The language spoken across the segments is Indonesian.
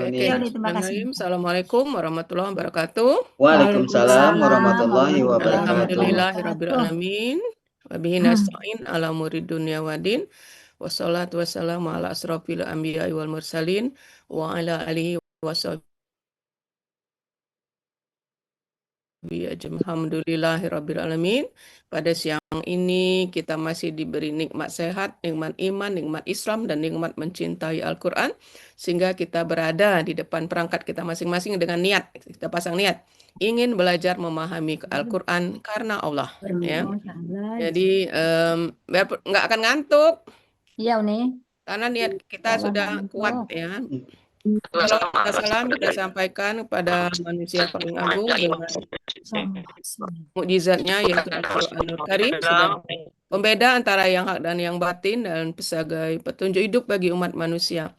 Uni. Ya, Uni, terima kasih. Assalamualaikum warahmatullahi wabarakatuh. Waalaikumsalam warahmatullahi wabarakatuh. Alhamdulillahirabbil alamin. Wa bihi nasta'in ala umuri dunya waddin. Wassalatu wassalamu ala asrofil anbiya'i wal mursalin wa ala alihi washabihi Alhamdulillahirabbil alamin. Pada siang ini kita masih diberi nikmat sehat, nikmat iman, nikmat Islam, dan nikmat mencintai Al-Quran. Sehingga kita berada di depan perangkat kita masing-masing dengan niat. Kita pasang niat. Ingin belajar memahami Al-Quran karena Allah. Ya. Jadi nggak akan ngantuk. Iya, Uni. Karena niat kita sudah kuat. Ya. Salam kita sampaikan kepada manusia paling agung dengan mukjizatnya yaitu Al-Quranul Karim, sebagai pembeda antara yang hak dan yang batin dan sebagai petunjuk hidup bagi umat manusia.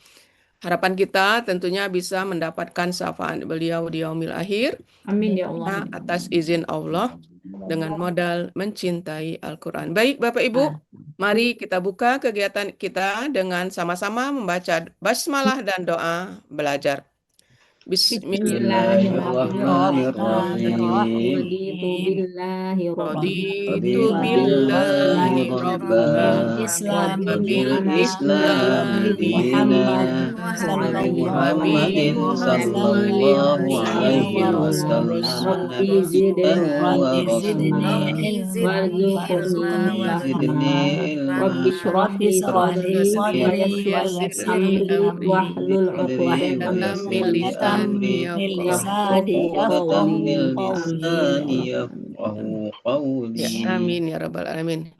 Harapan kita tentunya bisa mendapatkan syafaat beliau di yaumil akhir. Amin ya Allah. Atas izin Allah dengan modal mencintai Al-Quran. Baik Bapak Ibu, mari kita buka kegiatan kita dengan sama-sama membaca basmalah dan doa belajar. Bismillahirrahmanirrahim. Raditu billahi rabban wa bil Islam dinan wa bi Sallallahu alaihi wasallam nabiyyan wa rasula. Zidni Rabbi shrah li sadri wa yassir li amri wahlul 'uqdatam min lisani yafqahu qawli. Ya, amin ya rabbal alamin.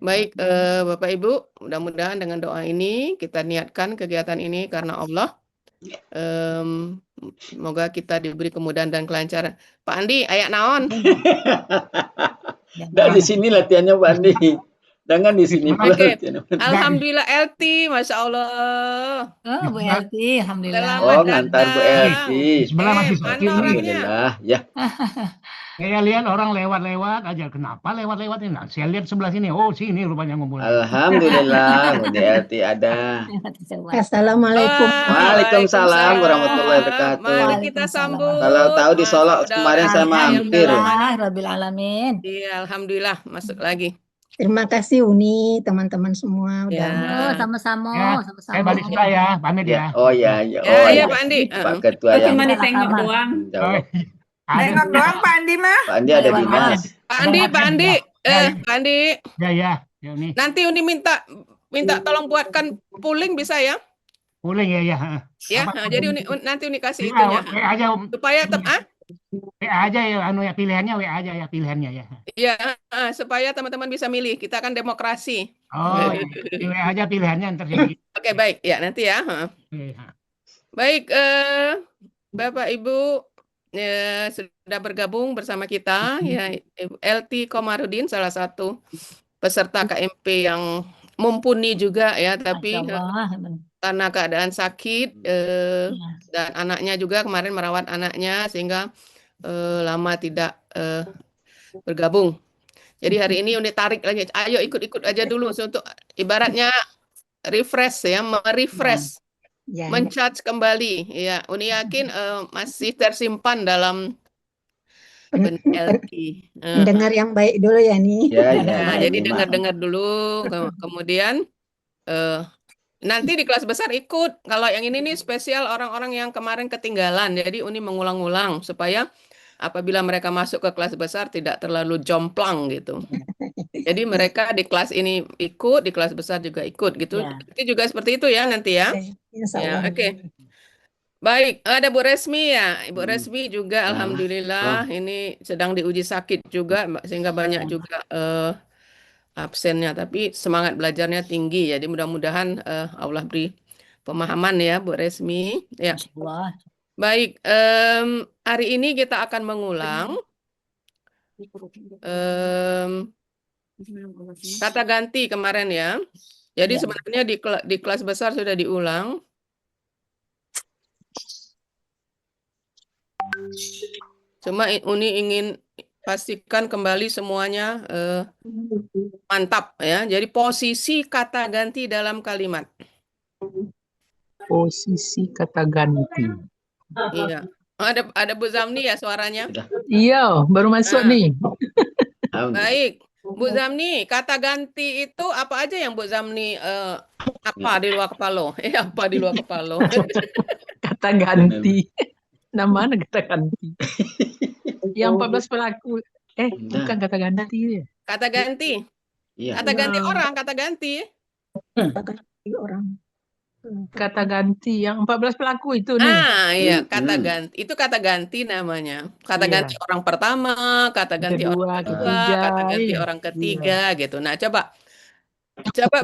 Baik, Bapak Ibu, mudah-mudahan dengan doa ini kita niatkan kegiatan ini karena Allah. Semoga kita diberi kemudahan dan kelancaran. Pak Andi, ayak naon? Nggak di sini latihannya Pak Andi. Jangan di sini. Oke. Alhamdulillah LT, Masya Allah. Oh, Bu LT, alhamdulillah. Selamat ngantar Bu datang. LT. Sebelah masih mana sakit nih. orangnya? Alhamdulillah, ya. Saya lihat orang lewat-lewat aja. Kenapa lewat-lewat ini? Nah, saya lihat sebelah sini. Oh, sini rupanya ngumpul. Alhamdulillah, Bu LT ada. Assalamualaikum. Waalaikumsalam warahmatullahi wabarakatuh. Mari kita sambut. Kalau tahu di Solo kemarin saya mampir. Alhamdulillah, alamin. Iya, alhamdulillah masuk lagi. Terima kasih Uni, teman-teman semua udah. Oh, sama-sama, Ya, sama-sama. saya balik sudah ya, pamit ya. Oh ya, ya. Ya, Oh iya ya. Pak Andi. Pak Ketua yang Cuma ditengok doang. jawab. Nengok doang Pak Andi mah. Pak Andi ada di mana? Pak Andi, Pak Andi. Pak Andi. Ya, Uni. Nanti Uni minta tolong buatkan pooling bisa ya? Pooling ya. Ya, jadi nanti Uni kasih WA itunya. aja, Supaya WA aja ya, ya pilihannya WA aja ya pilihannya ya. Iya, supaya teman-teman bisa milih. Kita akan demokrasi. Oh, ya, WA aja pilihannya ntar jadi. Oke, baik. Ya, nanti ya. Baik, Bapak Ibu sudah bergabung bersama kita ya, LT Komarudin, salah satu peserta KMP yang mumpuni juga ya, tapi karena keadaan sakit dan anaknya juga kemarin merawat anaknya sehingga lama tidak bergabung. Jadi hari ini Uni tarik lagi, ayo ikut-ikut aja dulu untuk ibaratnya refresh ya, merefresh. Ya, Mencharge kembali, ya. Uni yakin masih tersimpan dalam LT. dengar yang baik dulu ya nih. Ya, Jadi dengar-dengar dulu, kemudian nanti di kelas besar ikut. Kalau yang ini nih spesial orang-orang yang kemarin ketinggalan. Jadi Uni mengulang-ulang supaya apabila mereka masuk ke kelas besar tidak terlalu jomplang gitu. Jadi mereka di kelas ini ikut, di kelas besar juga ikut gitu. Itu juga seperti itu ya nanti ya. Ya, oke. Baik, ada Bu Resmi ya. Ibu Resmi juga alhamdulillah ini sedang diuji sakit juga sehingga banyak juga absennya, tapi semangat belajarnya tinggi. Jadi mudah-mudahan Allah beri pemahaman ya Bu Resmi. Ya. Baik, hari ini kita akan mengulang kata ganti kemarin ya. Jadi sebenarnya di kelas besar sudah diulang. Cuma Uni ingin pastikan kembali semuanya mantap ya. Jadi posisi kata ganti dalam kalimat. Posisi kata ganti. Iya. Ada Bu Zamni ya suaranya? Iya, baru masuk Nah, nih. Alhamdulillah. baik. Bu Zamni, kata ganti itu apa aja yang Bu Zamni apa di luar kepala? Apa di luar kepala? Kata ganti. Nama kata ganti. Yang 14 pelaku. Bukan kata ganti ya. Kata ganti. Iya. Kata ganti orang, kata ganti. Orang. Kata ganti yang 14 pelaku itu nih. Iya, kata ganti. Itu kata ganti namanya. Kata Iya. ganti orang pertama, kata ganti orang Kedua, kedua, ketiga. kata ganti Iya. orang ketiga gitu. Nah, coba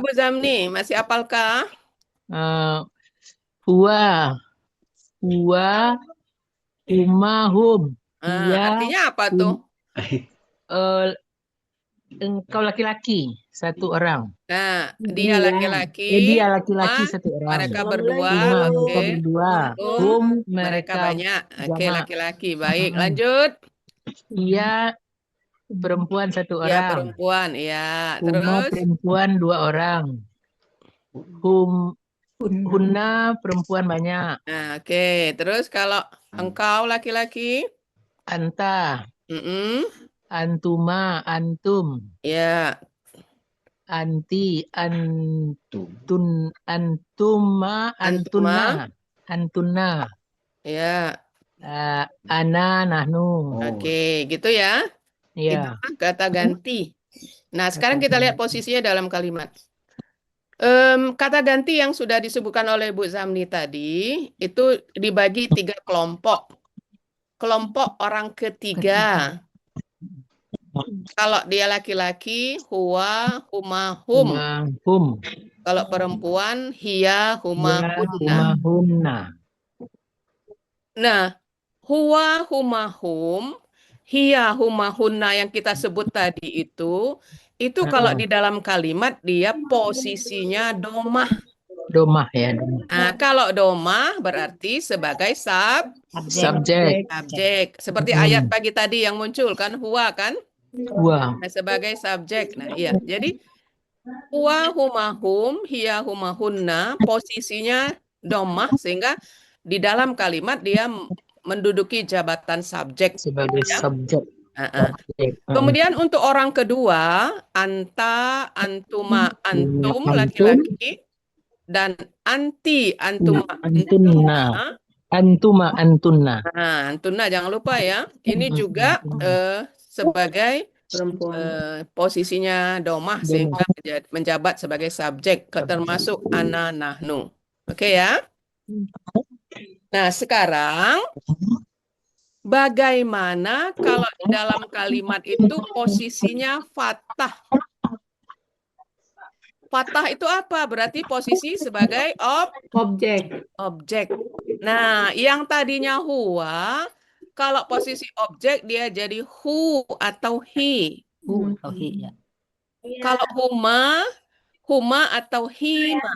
Bu Zamni, masih apalkah? Huwa, hum. Artinya apa tuh? Engkau laki-laki, satu orang. Nah, dia laki-laki, Dia laki-laki, satu orang. mereka berdua, Mereka oke. berdua. Hum, mereka mereka banyak. Oke, jamak. laki-laki. Baik, lanjut. Ia perempuan satu Ya, orang. perempuan. Ya, Huma terus. perempuan 2 orang. Hunna perempuan banyak. Nah, oke. Terus kalau engkau laki-laki? Anta, Mm-mm. antuma, antum, Ya, anti, antuma, Antuma. antunna, Ya, ana, nahnu. oke. Gitu ya. Ya, Itu kata ganti. Nah, sekarang kita lihat posisinya dalam kalimat. Kata ganti yang sudah disebutkan oleh Bu Zamni tadi, itu dibagi 3 kelompok. Kelompok orang ketiga. Kalau dia laki-laki, huwa, huma, hum. hum, Kalau perempuan, hiya, huma, ya, hunna. hunna. Nah, huwa, huma, hum, hiya, huma, hunna yang kita sebut tadi itu kalau di dalam kalimat dia posisinya domah. Domah ya. Nah, kalau domah berarti sebagai Subjek. subjek. Seperti ayat pagi tadi yang muncul kan, huwa kan? Huwa. Nah, sebagai subjek. Nah, iya. Jadi huwa, huma, hum, hiya, huma, hunna posisinya domah sehingga di dalam kalimat dia menduduki jabatan subjek. Sebagai subjek. Kemudian untuk orang kedua, anta, antuma, antum, laki-laki, dan anti, antuma, antunna. Antuma, antunna. Nah, antunna jangan lupa ya. Ini juga sebagai posisinya domah sehingga menjabat sebagai subjek, termasuk ana, nahnu. Oke ya? Nah, sekarang bagaimana kalau dalam kalimat itu posisinya fathah? Fathah itu apa? Berarti posisi sebagai objek. Nah, yang tadinya huwa, kalau posisi objek dia jadi hu atau hi. Ya. Kalau huma atau hima.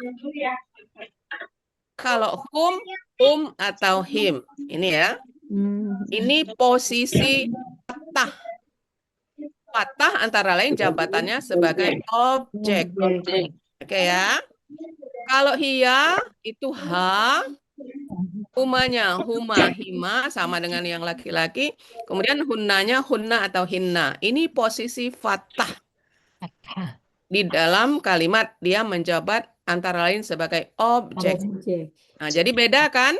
Kalau hum atau him. Ini ya. Ini posisi fathah. Fathah antara lain jabatannya sebagai objek. Oke ya. Kalau hiya itu ha, humanya huma, hima sama dengan yang laki-laki. Kemudian hunnanya hunna atau hinna. Ini posisi fathah. Di dalam kalimat dia menjabat antara lain sebagai objek. Nah, jadi beda kan?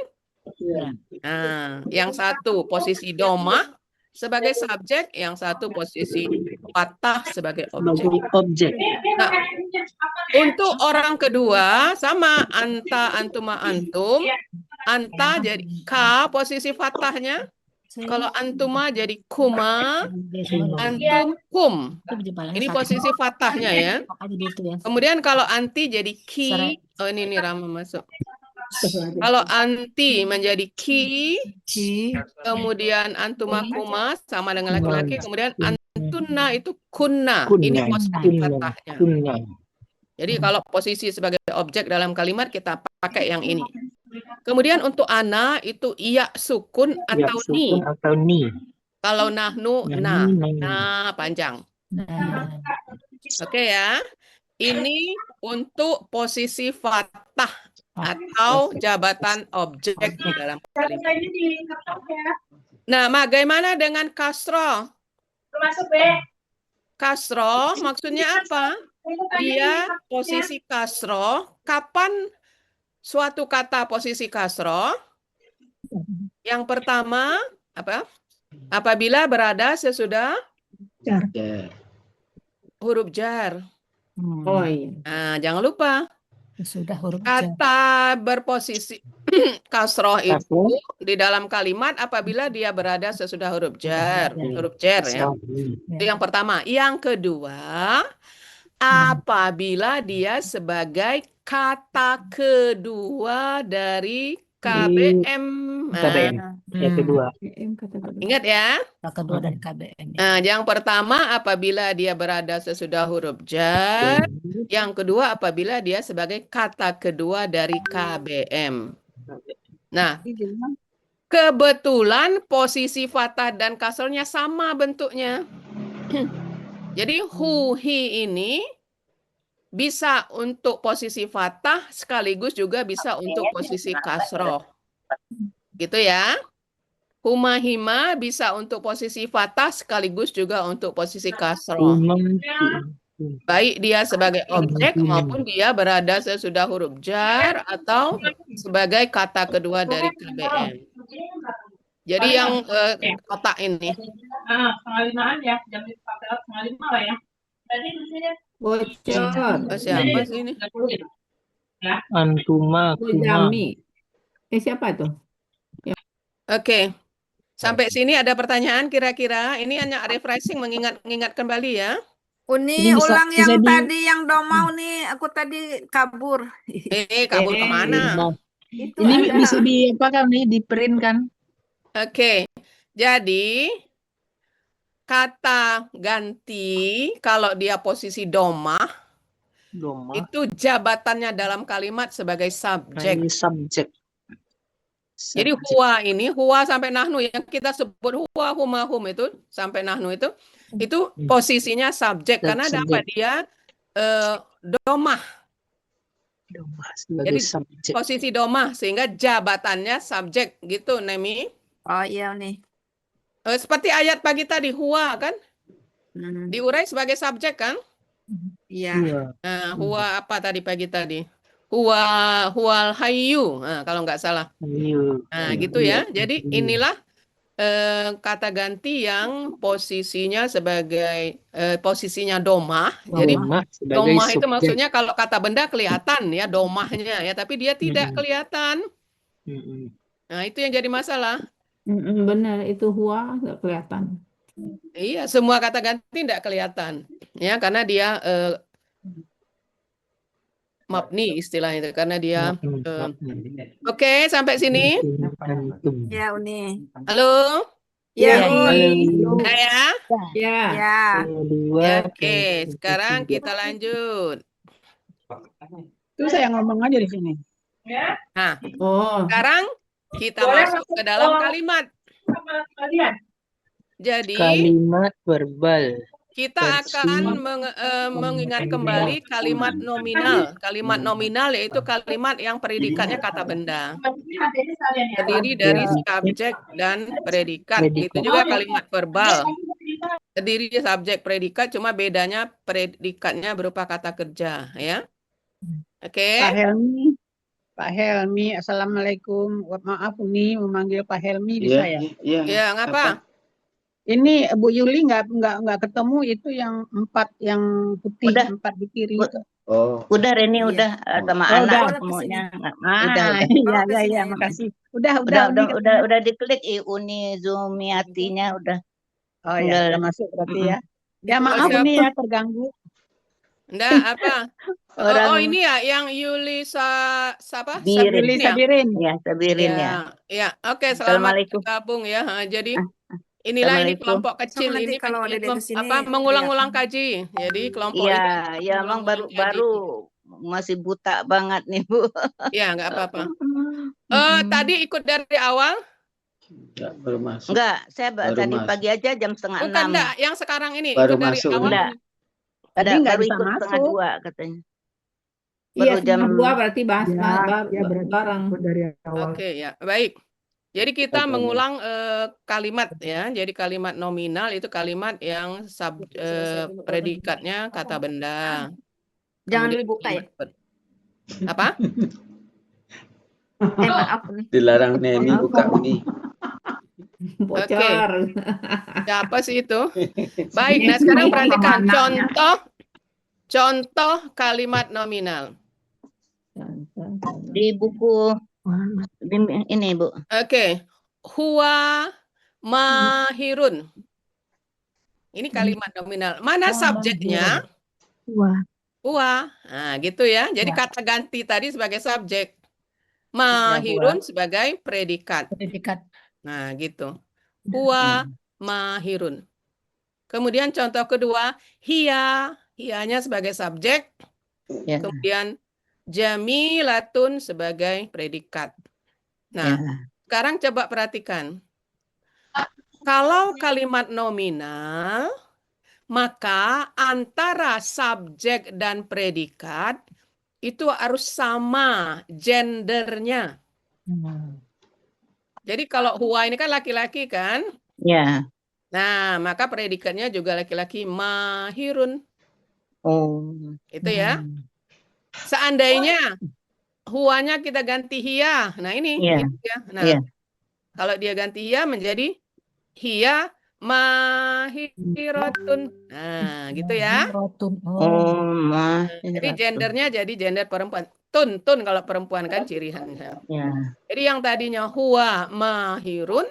Nah, yang satu posisi domah sebagai subjek, yang satu posisi fathah sebagai objek. Nah, untuk orang kedua sama anta, antuma, antum. Anta jadi ka posisi fathahnya. Kalau antuma jadi kuma, antum kum. Ini posisi fathahnya ya. Kemudian kalau anti jadi ki. Oh ini Rama masuk. Kalau anti menjadi ki, kemudian antuma kuma sama dengan laki-laki, kemudian antunna itu kunna. Ini posisi fathahnya. Jadi kalau posisi sebagai objek dalam kalimat kita pakai yang ini. Kemudian untuk ana itu iya sukun atau ni. Kalau nahnu na panjang. Oke ya. Ini untuk posisi fathah atau jabatan objek di dalam kalimat. Nah, bagaimana dengan kasroh? Kasroh maksudnya apa? Dia posisi kasroh. Kapan suatu kata posisi kasroh? Yang pertama, apa? Apabila berada sesudah Ya. huruf jar. Oh iya. Nah, jangan lupa Sudah huruf jar. kata berposisi kasroh itu di dalam kalimat apabila dia berada sesudah huruf jar. Huruf jar ya. Itu yang pertama. Yang kedua, apabila dia sebagai kata kedua dari KBM. KBM. Yang kedua. Ingat ya. Kata kedua dari KBM. Nah, yang pertama apabila dia berada sesudah huruf jar. Yang kedua apabila dia sebagai kata kedua dari KBM. Nah, kebetulan posisi fathah dan kasrahnya sama bentuknya. Jadi hu, hi ini bisa untuk posisi fathah sekaligus juga bisa untuk posisi kasroh. Gitu ya. Huma, hima bisa untuk posisi fathah sekaligus juga untuk posisi kasroh. Baik dia sebagai objek maupun dia berada sesudah huruf jar atau sebagai kata kedua dari KBM. Jadi yang kotak ini. Bocor. Siapa sih ini? Antuma, Bu Jami. Siapa tuh? Oke. Sampai sini ada pertanyaan kira-kira. Ini hanya refreshing mengingat kembali ya. Uni Ini bisa- ulang bisa yang di- tadi yang domau nih, aku tadi kabur. Kabur kemana? Itu Ini ada. bisa di apa kan nih, di print kan? Oke. Jadi kata ganti kalau dia posisi domah Doma. itu jabatannya dalam kalimat sebagai subjek. Ini subjek. Jadi huwa ini, huwa sampai nahnu yang kita sebut huwa, huma, hum itu sampai nahnu itu posisinya subjek karena Subjek. dapat dia domah. Doma sebagai Jadi, subjek. Posisi domah sehingga jabatannya subjek gitu, Nemi. Oh iya nih. Seperti ayat pagi tadi huwa kan diurai sebagai subjek kan? Iya. Iya. Nah, huwa apa tadi pagi tadi? Huwal hayyu. Nah, kalau nggak salah. Iya. Nah, gitu ya. Jadi inilah kata ganti yang posisinya sebagai posisinya domah. Jadi Doma sebagai domah itu subjek. maksudnya kalau kata benda kelihatan ya domahnya ya, tapi dia tidak kelihatan. Mm-mm. Nah, itu yang jadi masalah. Benar, itu huwa nggak kelihatan. Iya, semua kata ganti tidak kelihatan. Ya, karena dia mabni istilah itu karena dia Oke, sampai sini. Antum. Ya Uni. Halo? Ya Halo. Uni. Ya. Ya. Ya. Dua. Ya, oke, sekarang kita lanjut. Itu saya ngomong aja di sini. Nah, Oh, sekarang kita masuk ke dalam kalimat. Jadi, Kalimat verbal. kita akan mengingat kembali kalimat nominal. Kalimat nominal yaitu kalimat yang predikatnya kata benda. Terdiri dari subjek dan predikat. Itu juga kalimat verbal. Terdiri dari subjek predikat, cuma bedanya predikatnya berupa kata kerja, ya. Oke. Pak Helmi, Assalamualaikum. Maaf Uni memanggil Pak Helmi Iya, bisa ya? iya. Ya, ngapa? Ini Bu Yuli nggak ketemu itu yang 4 yang putih, Udah. 4 di kiri itu. Oh, Udah Reni Iya. udah sama Oh, anak udah. semuanya. Iya, Udah. iya, makasih. Udah Udah Uni. diklik Uni Zumiatinya udah. Oh ya, udah masuk berarti ya. Ya maaf Siapa? Uni ya terganggu. Enggak, apa? Orang Oh, ini ya yang Yuli siapa? Birin. Yuli Sabirin ya? Sabirin. ya Sabirin ya. Ya, oke, selamat Assalamualaikum. bergabung ya. Jadi inilah ini Assalamualaikum. kelompok kecil Nanti ini kalau ada di sini, mengulang-ulang kaji. Jadi kelompok Iya, ini ya emang mengulang-ulang kaji. baru masih buta banget nih Bu. Ya, nggak apa-apa. Tadi ikut dari awal? enggak, belum masuk. Enggak, saya Baru tadi masuk. pagi aja jam setengah Bukan, 6. enggak. Yang sekarang ini Baru ikut dari masuk, awal. Enggak. Tadi Enggak, nggak baru bisa ikut setengah masuk. 2 katanya. Iya, Baru jam setengah 2 berarti bahas Ya, ya berarti bareng. ikut dari awal. Oke ya, baik. Jadi kita Oke, mengulang kalimat ya. Jadi kalimat nominal itu kalimat yang predikatnya kata benda. jangan Kemudian dibuka ya. apa? Maaf nih. dilarang Neni buka Uni. Bocor. Siapa sih itu? Baik, nah sekarang perhatikan contoh kalimat nominal. Di buku ini, Bu. Oke, huwa mahirun. Ini kalimat nominal. Mana subjeknya? Wah, Huwa. Nah, gitu ya. Jadi Ya. kata ganti tadi sebagai subjek. Mahirun sebagai predikat. Predikat. Nah, gitu. Huwa mahirun. Kemudian contoh kedua, hiya. Hiyanya sebagai subjek. Ya. Kemudian jamilatun sebagai predikat. Nah, sekarang coba perhatikan. Kalau kalimat nominal, maka antara subjek dan predikat itu harus sama gendernya. Jadi kalau huwa ini kan laki-laki kan? Ya. Nah, maka predikatnya juga laki-laki, mahirun. Oh. Itu ya. Seandainya huwanya kita ganti hiya. Nah, ini. Iya. Ini ya. Nah, Iya. kalau dia ganti hiya menjadi hiya mahiratun. Nah, gitu ya. Rotun. Oh, Jadi gendernya jadi gender perempuan. Tun kalau perempuan kan cirihannya. Ya. Jadi yang tadinya huwa mahirun,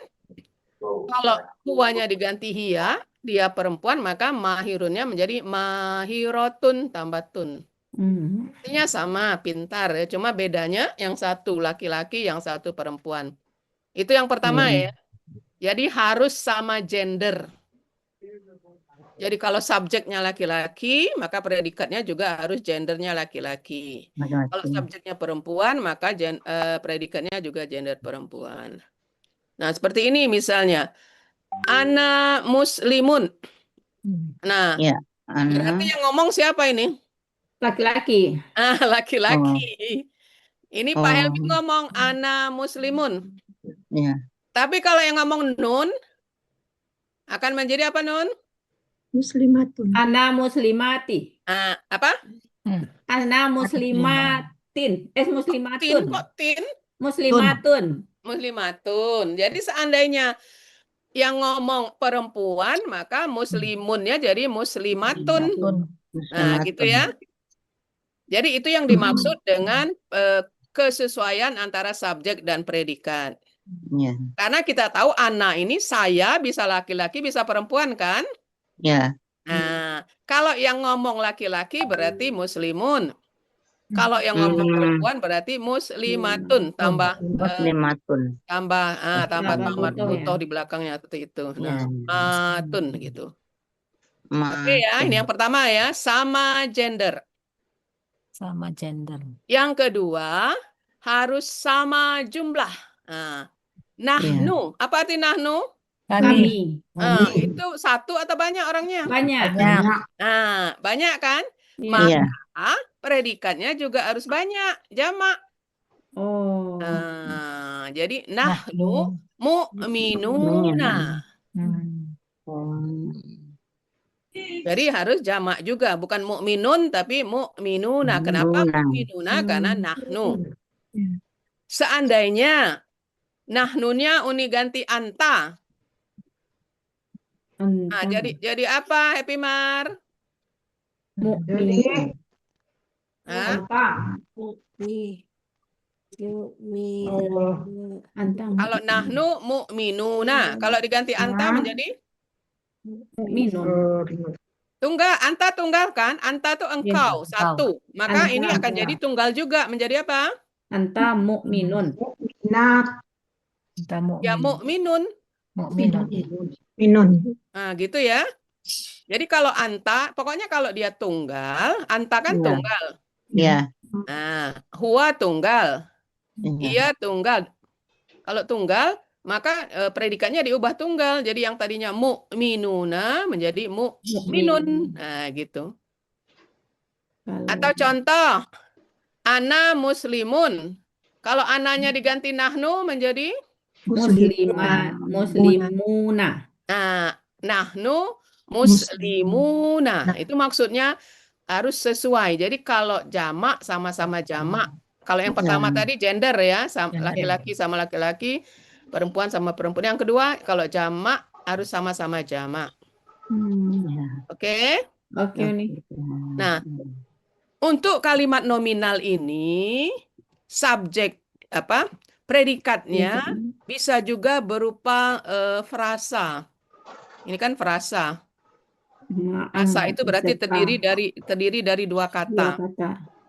kalau huwanya diganti hiya, dia perempuan, maka mahirunnya menjadi mahirotun tambah tun. Artinya sama, pintar ya. Cuma bedanya yang satu laki-laki, yang satu perempuan. Itu yang pertama ya. Jadi harus sama gender. Jadi kalau subjeknya laki-laki, maka predikatnya juga harus gendernya laki-laki. Kalau subjeknya perempuan, maka predikatnya juga gender perempuan. Nah, seperti ini misalnya. Ana muslimun. Nah, Ya. berarti yang ngomong siapa ini? Laki-laki. Ah, laki-laki. Ini Pak Oh. Helmi ngomong ana muslimun. Ya. Tapi kalau yang ngomong nun, akan menjadi apa nun? muslimatun. Ana muslimati. Apa? Ana muslimatin. Tin Muslimatun. kok tin? Muslimatun. Muslimatun. Jadi seandainya yang ngomong perempuan, maka muslimunnya jadi muslimatun. Nah, gitu ya. Jadi itu yang dimaksud dengan kesesuaian antara subjek dan predikat. Ya. Karena kita tahu anak ini saya bisa laki-laki, bisa perempuan kan? Ya. Nah, kalau yang ngomong laki-laki berarti muslimun. Kalau yang ngomong perempuan berarti muslimatun tambah Muslimatun. tambah Tambah butoh ya. di belakangnya seperti itu. Ya. Nah, matun gitu. Oke ya, ini yang pertama ya, sama gender. Sama gender. Yang kedua, harus sama jumlah. Nah, nahnu, apa arti nahnu? Kami. Itu satu atau banyak orangnya? Banyak. Nah, banyak kan? Iya. Maka predikatnya juga harus banyak, jamak. Oh. Nah, jadi nahnu mu'minuna. Jadi harus jamak juga, bukan mu'minun tapi mu'minuna. Kenapa mu'minuna? Karena nahnu. Seandainya nahnunya uni ganti anta. Nah, jadi apa, Happy Mar? Mu'min. Kalau nahnu mu'minuna, kalau diganti anta menjadi Mu'minun. tunggal. Anta tunggal kan? Anta tuh engkau satu. Maka ini akan jadi tunggal juga menjadi apa? Anta mu'minun. Ya mu'minun. Minun. Nah, gitu ya. Jadi kalau anta, pokoknya kalau dia tunggal, anta kan tunggal. Ya. Nah, huwa tunggal. Iya tunggal. Kalau tunggal, maka predikatnya diubah tunggal. Jadi yang tadinya mu'minuna menjadi mu'minun. Nah, gitu. Atau contoh, Ana muslimun. Kalau ananya diganti nahnu menjadi muslimuna. nahnu muslimuna. Itu maksudnya harus sesuai. Jadi kalau jamak sama-sama jamak. Kalau yang pertama tadi gender ya, laki-laki sama laki-laki, perempuan sama perempuan. Yang kedua kalau jamak harus sama-sama jamak. Oke? Oke nih. Nah, untuk kalimat nominal ini subjek predikatnya bisa juga berupa frasa. Ini kan frasa. Frasa itu berarti terdiri dari dua kata.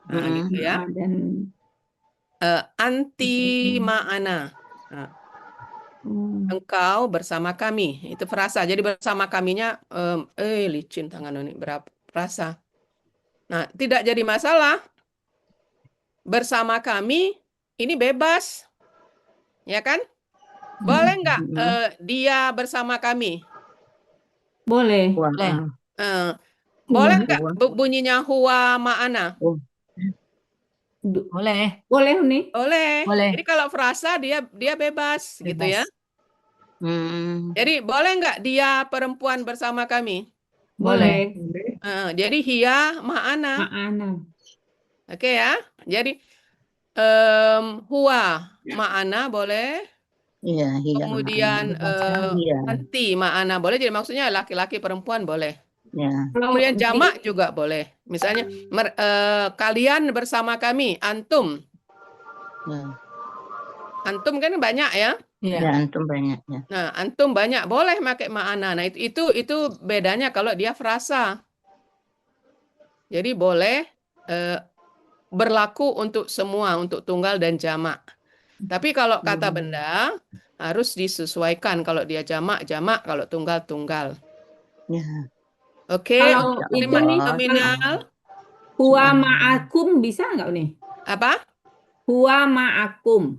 Nah, gitu ya. Anti ma'ana. Nah, engkau bersama kami. Itu frasa. Jadi bersama kaminya licin tangan ini berapa frasa. Nah, tidak jadi masalah. Bersama kami ini bebas. Ya kan? Boleh nggak dia bersama kami? Boleh. Boleh nggak bunyinya huwa ma'ana? Boleh. Boleh nih. Boleh. Boleh. Jadi kalau frasa dia bebas gitu ya. Jadi boleh nggak dia perempuan bersama kami? Boleh. Jadi hiya ma'ana. Oke ya. Jadi huwa ma'ana boleh. Iya, Kemudian anti ma'ana boleh. Jadi maksudnya laki-laki perempuan boleh. Ya. Kemudian jamak juga boleh. Misalnya kalian bersama kami, antum. Antum kan banyak ya? Ya, antum banyak ya. Nah, antum banyak boleh pakai ma'ana. Nah, itu bedanya kalau dia frasa. Jadi boleh berlaku untuk semua, untuk tunggal dan jamak. Tapi kalau kata benda harus disesuaikan. Kalau dia jamak, kalau tunggal, tunggal. Ya. Oke, Kalau untuk itu kalimat nih, nominal. Huwa ma'akum bisa nggak nih? Apa? Huwa ma'akum.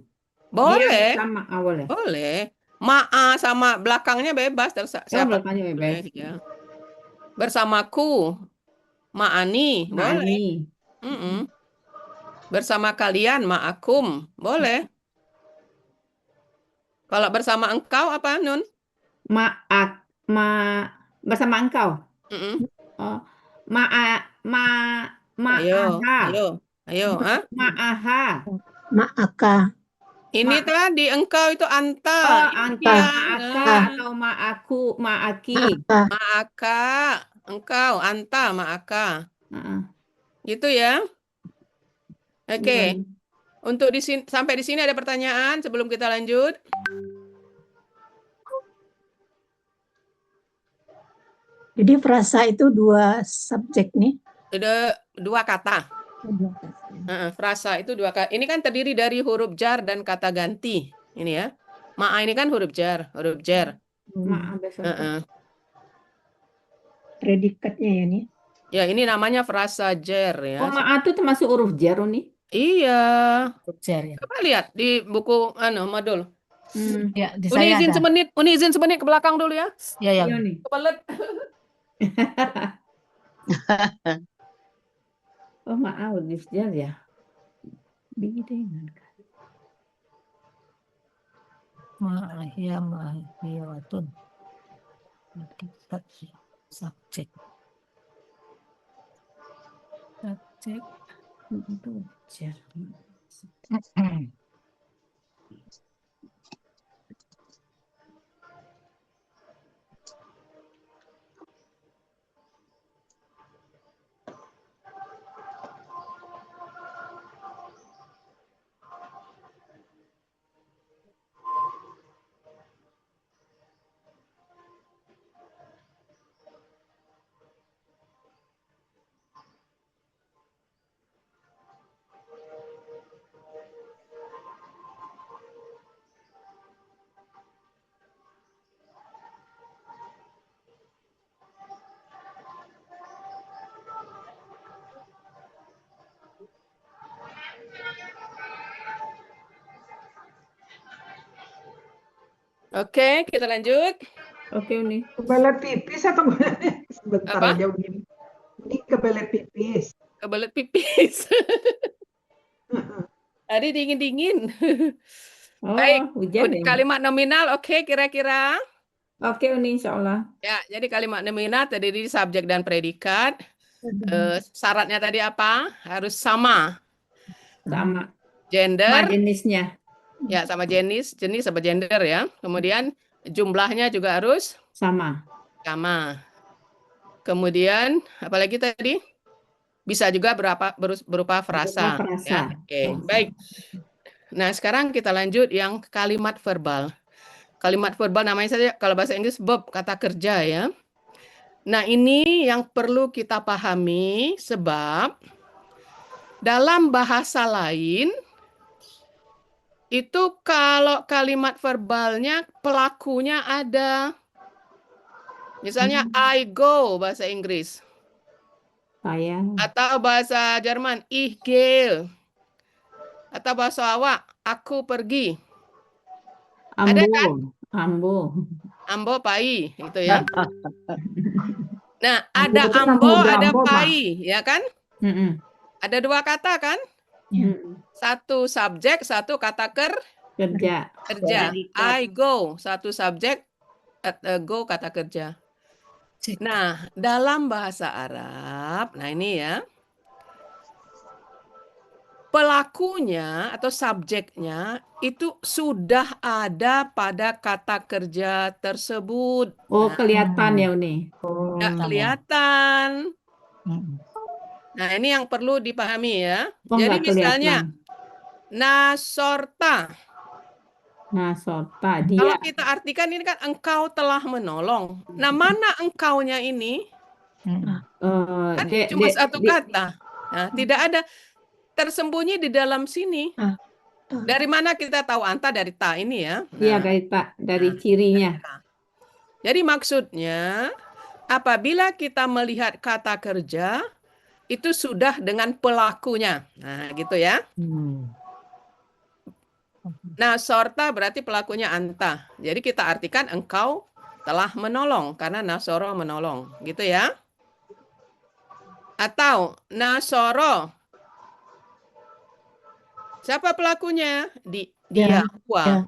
Boleh. Dia sama boleh. Boleh. Ma'a sama belakangnya bebas. Siapa? Belakangnya bebas. Ya. Bersamaku. Ma'ani. Boleh. Bersama kalian. Ma'akum. Boleh. Kalau bersama engkau apa, Nun? Bersama engkau. Ayo. Ma'aha. Ma'aka. Ini tadi engkau itu anta. Ma'aka atau ma'aku, ma'aki. Ma'aka. Engkau, anta, ma'aka. Gitu ya. Oke. Untuk sampai di sini ada pertanyaan sebelum kita lanjut? Jadi frasa itu dua subjek nih. Dua kata. Frasa itu dua kata. Ini kan terdiri dari huruf jar dan kata ganti. Ini ya. Ma'a ini kan huruf jar. Predikatnya ya nih. Ya, ini namanya frasa jar ya. Ma'a itu termasuk huruf jar nih. Iya. Huruf jar ya. Coba lihat di buku Madul. Ya, di saya ada. Uni izin semenit ke belakang dulu ya. Ya. Kebelet. Ma'a huruf jar ya. Bidengan kan. Ma'ahiyatun. Subjek. Jar. Oke, kita lanjut. Oke, Uni. Kebelet pipis atau sebentar Apa? aja begini. Ini kebelet pipis. Kebelet pipis. Tadi dingin-dingin. Oh, Baik, hujan ya. kalimat nominal oke kira-kira? Oke, Uni, insya Allah. Ya, jadi kalimat nominal terdiri subjek dan predikat. Syaratnya tadi apa? Harus sama. Sama Gender, jenisnya. ya sama jenis sama gender ya. Kemudian jumlahnya juga harus Sama. sama. Kemudian apalagi tadi? Bisa juga berupa frasa. Berupa frasa. Ya. Oke, baik. Nah, sekarang kita lanjut yang kalimat verbal. Kalimat verbal namanya saja kalau bahasa Inggris verb, kata kerja ya. Nah, ini yang perlu kita pahami sebab dalam bahasa lain itu kalau kalimat verbalnya pelakunya ada. Misalnya I go bahasa Inggris. Saya. Atau bahasa Jerman ich gehe. Atau bahasa Jawa aku pergi. Ada kan? Ambo. Ambo pai gitu ya. Nah, Ambo ada itu kan ambo, muda ada ambo, Pak. pai, ya kan? Ada dua kata kan? Satu subjek, satu kata Kerja. kerja. I go, satu subjek, go kata kerja. Nah, dalam bahasa Arab, nah ini ya, pelakunya atau subjeknya itu sudah ada pada kata kerja tersebut. Oh, kelihatan ya, Uni. Nggak kelihatan. Nah, ini yang perlu dipahami ya. Oh, Jadi nggak misalnya, kelihatan. nasorta. Nasorta, Kalau dia. kita artikan ini kan engkau telah menolong. Nah, mana engkaunya ini? Kan cuma satu kata. Nah, tidak ada tersembunyi di dalam sini. Dari mana kita tahu anta dari ta ini ya? Iya, dari cirinya. Jadi maksudnya apabila kita melihat kata kerja itu sudah dengan pelakunya. Nah, gitu ya. Nah, sorta berarti pelakunya anta. Jadi kita artikan engkau telah menolong karena nasoro menolong, gitu ya. Atau nasoro. Siapa pelakunya? Dia. Huwa.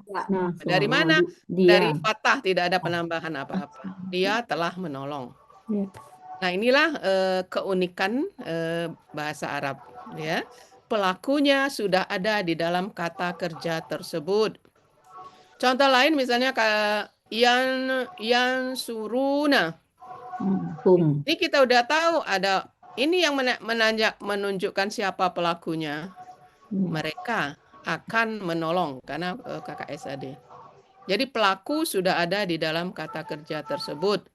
Dari mana? Dari fatah, tidak ada penambahan apa-apa. Dia telah menolong. Nah, inilah keunikan bahasa Arab ya. Pelakunya sudah ada di dalam kata kerja tersebut. Contoh lain misalnya yan suruna. Ini kita udah tahu ada ini yang menunjukkan siapa pelakunya. Mereka akan menolong karena KKSAD. Jadi pelaku sudah ada di dalam kata kerja tersebut.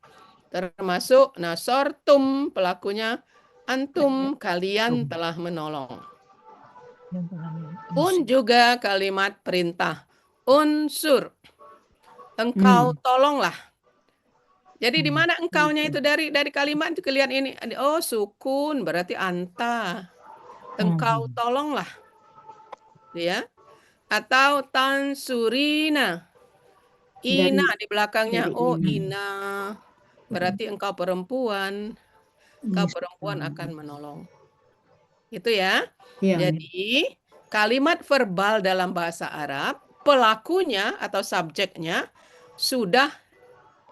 Termasuk nasortum, pelakunya antum, kalian telah menolong. Pun juga kalimat perintah. Unsur. Engkau tolonglah. Jadi di mana engkaunya itu dari kalimat itu kelihatan ini. Oh, sukun berarti anta. Engkau tolonglah. Ya. Atau tansurina. Ina di belakangnya. Oh, ina. Berarti engkau perempuan. Engkau perempuan akan menolong. Itu ya. Jadi kalimat verbal dalam bahasa Arab, pelakunya atau subjeknya sudah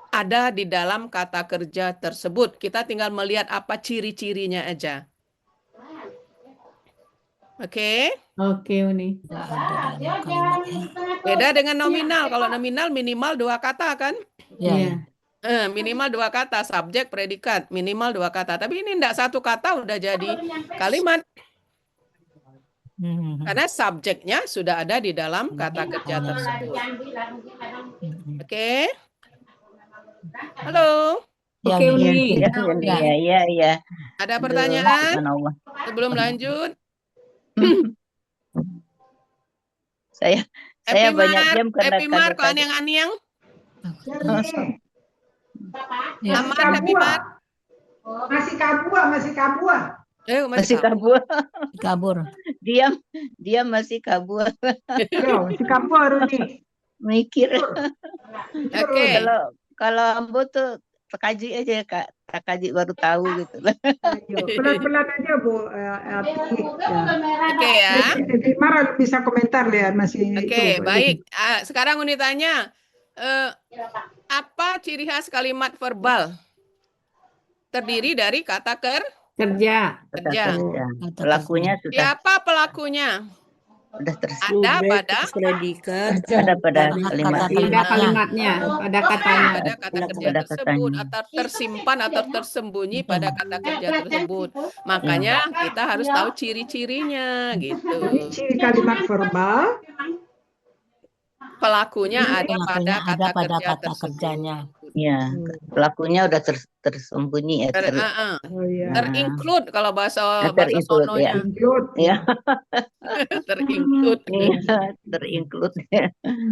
ada di dalam kata kerja tersebut. Kita tinggal melihat apa ciri-cirinya aja. Oke? Oke, Uni. Beda dengan nominal. Kalau nominal minimal 2 kata kan? Iya. Minimal 2 kata, subjek, predikat, minimal 2 kata. Tapi ini enggak 1 kata udah jadi kalimat. Karena subjeknya sudah ada di dalam kata kerja tersebut. Oke? Halo? Oke, Uni. Iya. Ada pertanyaan sebelum lanjut? Saya banyak jam karena Happy Mar, kok aneh-aneh? Happy Mar. Masih kabur. Masih kabur. Kabur. Dia masih kabur. Masih kabur nih. Mikir. Oke. Kalau Ambo tuh kaji aja Kak. kita kaji baru tahu gitu lah. Ayo, pelan-pelan aja Bu. Ati. Oke ya. Mara bisa komentar lihat masih Oke, itu. baik. Sekarang Uni tanya, apa ciri khas kalimat verbal? Terdiri dari kata Kerja. kerja. Pelakunya sudah Siapa pelakunya? tersudah Ada pada predikat, ada pada kalimat Pada ini. kalimatnya, pada katanya. pada kata kerja Pada tersebut katanya. atau tersimpan atau tersembunyi pada kata kerja tersebut. Makanya kita harus tahu ciri-cirinya Jadi gitu. ciri kalimat verbal Pelakunya ada pada Pelakunya kata ada pada kerja kata kerjanya. Ya, pelakunya udah tersembunyi ya, oh ya. Terinclude kalau bahasa Terinclude, sononya. Include. ya, Terinclude. iya, terinclude.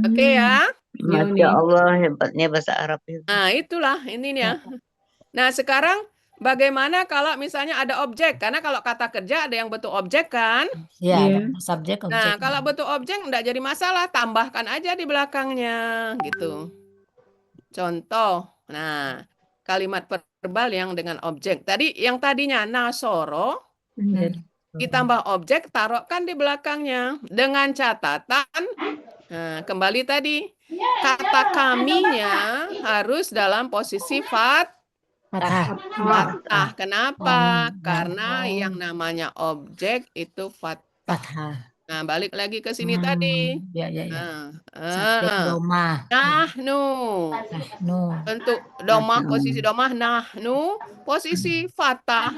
Oke ya. Masya Allah, hebatnya bahasa Arab itu. Nah, itulah ini ya. Nah, sekarang bagaimana kalau misalnya ada objek? Karena kalau kata kerja ada yang bentuk objek kan? Ya, Iya. ada subjek, objek. Nah, kalau bentuk objek enggak jadi masalah, tambahkan aja di belakangnya gitu. Contoh, nah, kalimat verbal yang dengan objek. Tadi yang tadinya nasoro, ditambah objek, taruhkan di belakangnya. Dengan catatan, nah, kembali tadi, kata kaminya harus dalam posisi Fathah. fathah. Kenapa? Oh, Karena oh. yang namanya objek itu fathah. Fathah. Nah, balik lagi ke sini tadi. Ya, ya, ya. Nah, Subjek domah. nahnu. Bentuk domah, posisi domah, nahnu, posisi fathah.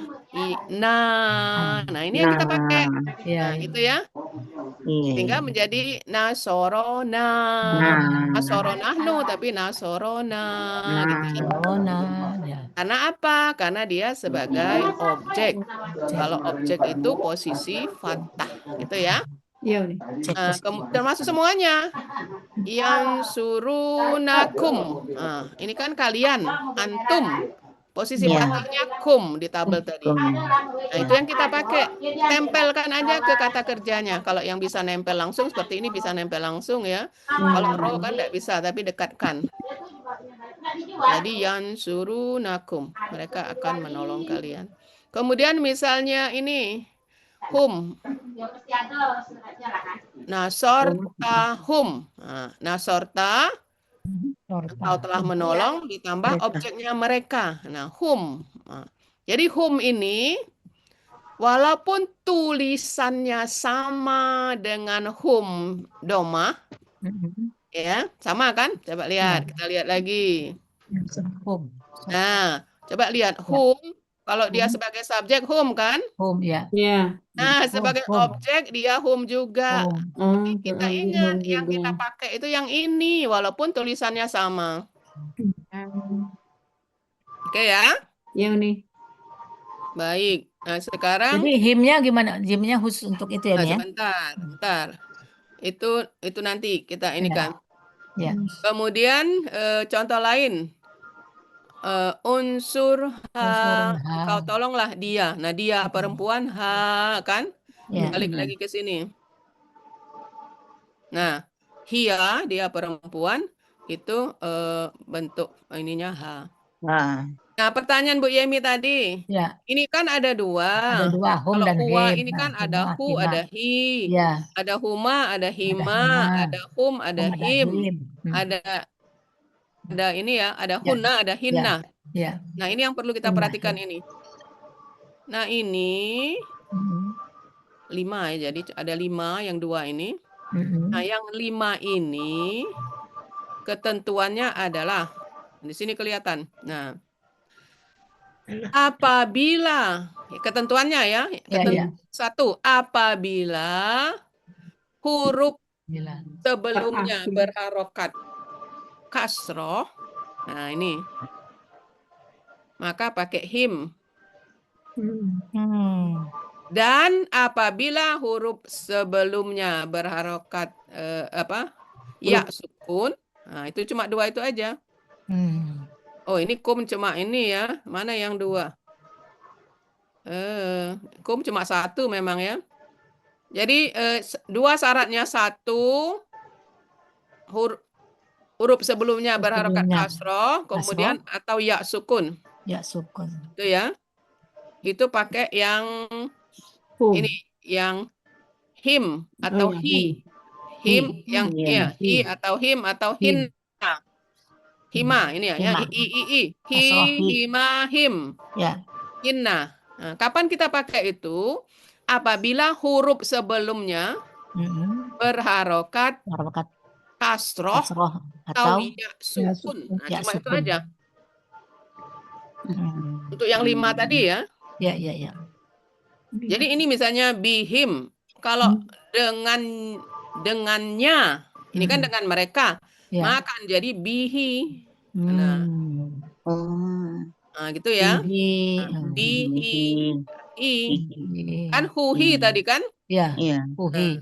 Nah, ini yang kita pakai. Nah, itu ya. Sehingga menjadi nasorona. Nasoro nahnu, tapi nasorona. Gitu ya. Karena apa? Karena dia sebagai objek. Kalau objek itu posisi fathah, gitu ya. Iya, Termasuk semuanya. Yang surunakum. Nah, ini kan kalian, antum. Posisi fathahnya kum di tabel tadi. Nah, itu yang kita pakai. Tempelkan aja ke kata kerjanya. Kalau yang bisa nempel langsung seperti ini bisa nempel langsung ya. Kalau ro kan tidak bisa, tapi dekatkan. Jadi yang surunakum. Mereka akan menolong kalian. Kemudian misalnya ini. Hum. Nasorta hum. Nah, nasorta kau telah menolong ditambah objeknya mereka. Nah, hum. Nah, jadi hum ini walaupun tulisannya sama dengan hum domah, ya sama kan? Coba lihat, kita lihat lagi. Nah, coba lihat hum. Kalau dia sebagai subjek hum kan? Hum ya. Iya. Nah, sebagai objek dia hum juga. Tapi kita ingat yang kita pakai itu yang ini walaupun tulisannya sama. Oke ya? Iya nih. Baik. Nah, sekarang Jadi himnya gimana? Himnya khusus untuk itu ya, nih ya? sebentar. Itu nanti kita ini kan. Ya. Kemudian contoh lain. Unsur ha, kau tolonglah dia. Nah, dia perempuan ha kan? Ya. Balik lagi ke sini. Nah, hia dia perempuan itu bentuk ininya ha. Nah, pertanyaan Bu Yemi tadi. Ya. Ini kan ada dua. Ada dua, hum Kalau dan huwa him. ini kan Nah, ada huma, hu, hima. ada hi. Ya. Ada huma, ada hima, ada hum, ada Hum, ada him. him. Ada ini ya, ada huna, ada hinna. Ya. Nah, ini yang perlu kita perhatikan ini. Nah, ini 5 ya, jadi ada 5, yang 2 ini. Nah, yang 5 ini ketentuannya adalah, di sini kelihatan. Nah, apabila, ketentuannya ya, satu, apabila huruf sebelumnya berharokat kasroh, nah ini, maka pakai him. Dan apabila huruf sebelumnya berharokat ya sukun, nah itu cuma 2 itu aja. Oh, ini kum cuma ini ya, mana yang 2? Kum cuma 1 memang ya. Jadi 2 syaratnya, 1 huruf sebelumnya berharokat kasroh, kemudian atau ya sukun. Ya sukun. Itu ya. Itu pakai yang Hum. ini, yang him Oh atau ya, he. hum. Him Hi. yang Iya. he atau him atau Him. hinna. Hima ini ya, yang Hima. hi. Kasroh hi. Hima, him. Ya. Hinna. Nah, kapan kita pakai itu? Apabila huruf sebelumnya berharokat Harokat kasroh kasroh atau atau ya sukun. Nah, ya cuma itu sukun. aja. Untuk yang 5 tadi ya. Ya, ya, ya. Jadi ini misalnya bihim. Kalau dengannya, ini kan dengan mereka, Ya. maka jadi bihi. Nah, gitu ya. Bihi. Bihi. Bihi. Kan huhi tadi kan? Ya. Iya. Uhi.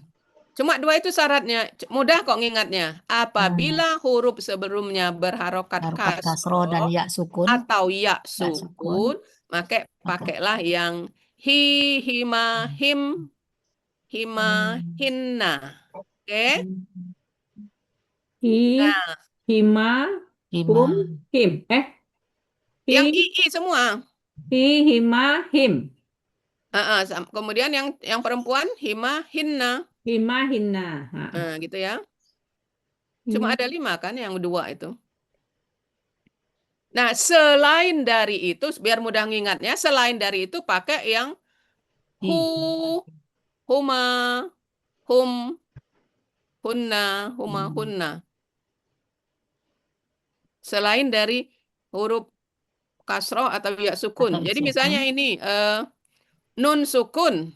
Cuma 2 itu syaratnya. Mudah kok ngingatnya. Apabila huruf sebelumnya berharokat Harokat kasroh dan kasroh ya sukun. atau ya sukun. sukun, maka pakailah yang hi, hima, him, hima, hinna. Oke? Hi, Nah, hima, Hima. hum, him. yang Hi, ii semua. hima, him. Kemudian yang perempuan hima, hinna. Hima, hinna. Nah, gitu ya. Cuma ada 5 kan yang 2 itu. Nah, selain dari itu, biar mudah ngingatnya, selain dari itu pakai yang hu, huma, hum, hunna, huma, hunna. Selain dari huruf kasroh atau ya sukun. Atau Jadi sukun. misalnya ini nun sukun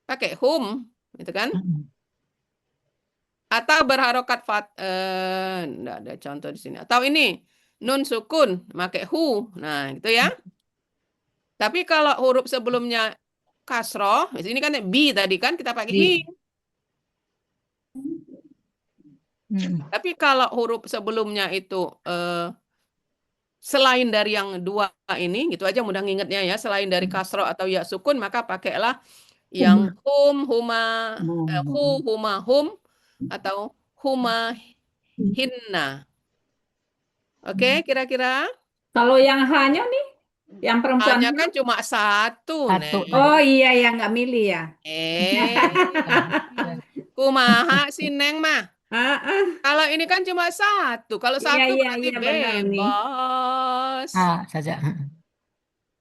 pakai hum, gitu kan? Atau berharokat enggak ada contoh di sini. Atau ini nun sukun pakai hu. Nah, gitu ya. Tapi kalau huruf sebelumnya kasroh, ini kan bi tadi kan kita pakai hi. Tapi kalau huruf sebelumnya itu selain dari yang 2 ini, gitu aja mudah ngingetnya ya, selain dari kasroh atau ya sukun, maka pakailah yang hum, huma, hu, huma, hum, atau huma, hinna. Oke, kira-kira? Kalau yang hanya nih, yang perempuan. Hanya kan cuma satu, Nek. Oh iya, yang nggak milih ya. Kumaha si Neng mah. Kalau ini kan cuma satu. Kalau satu berarti bebas. Saja.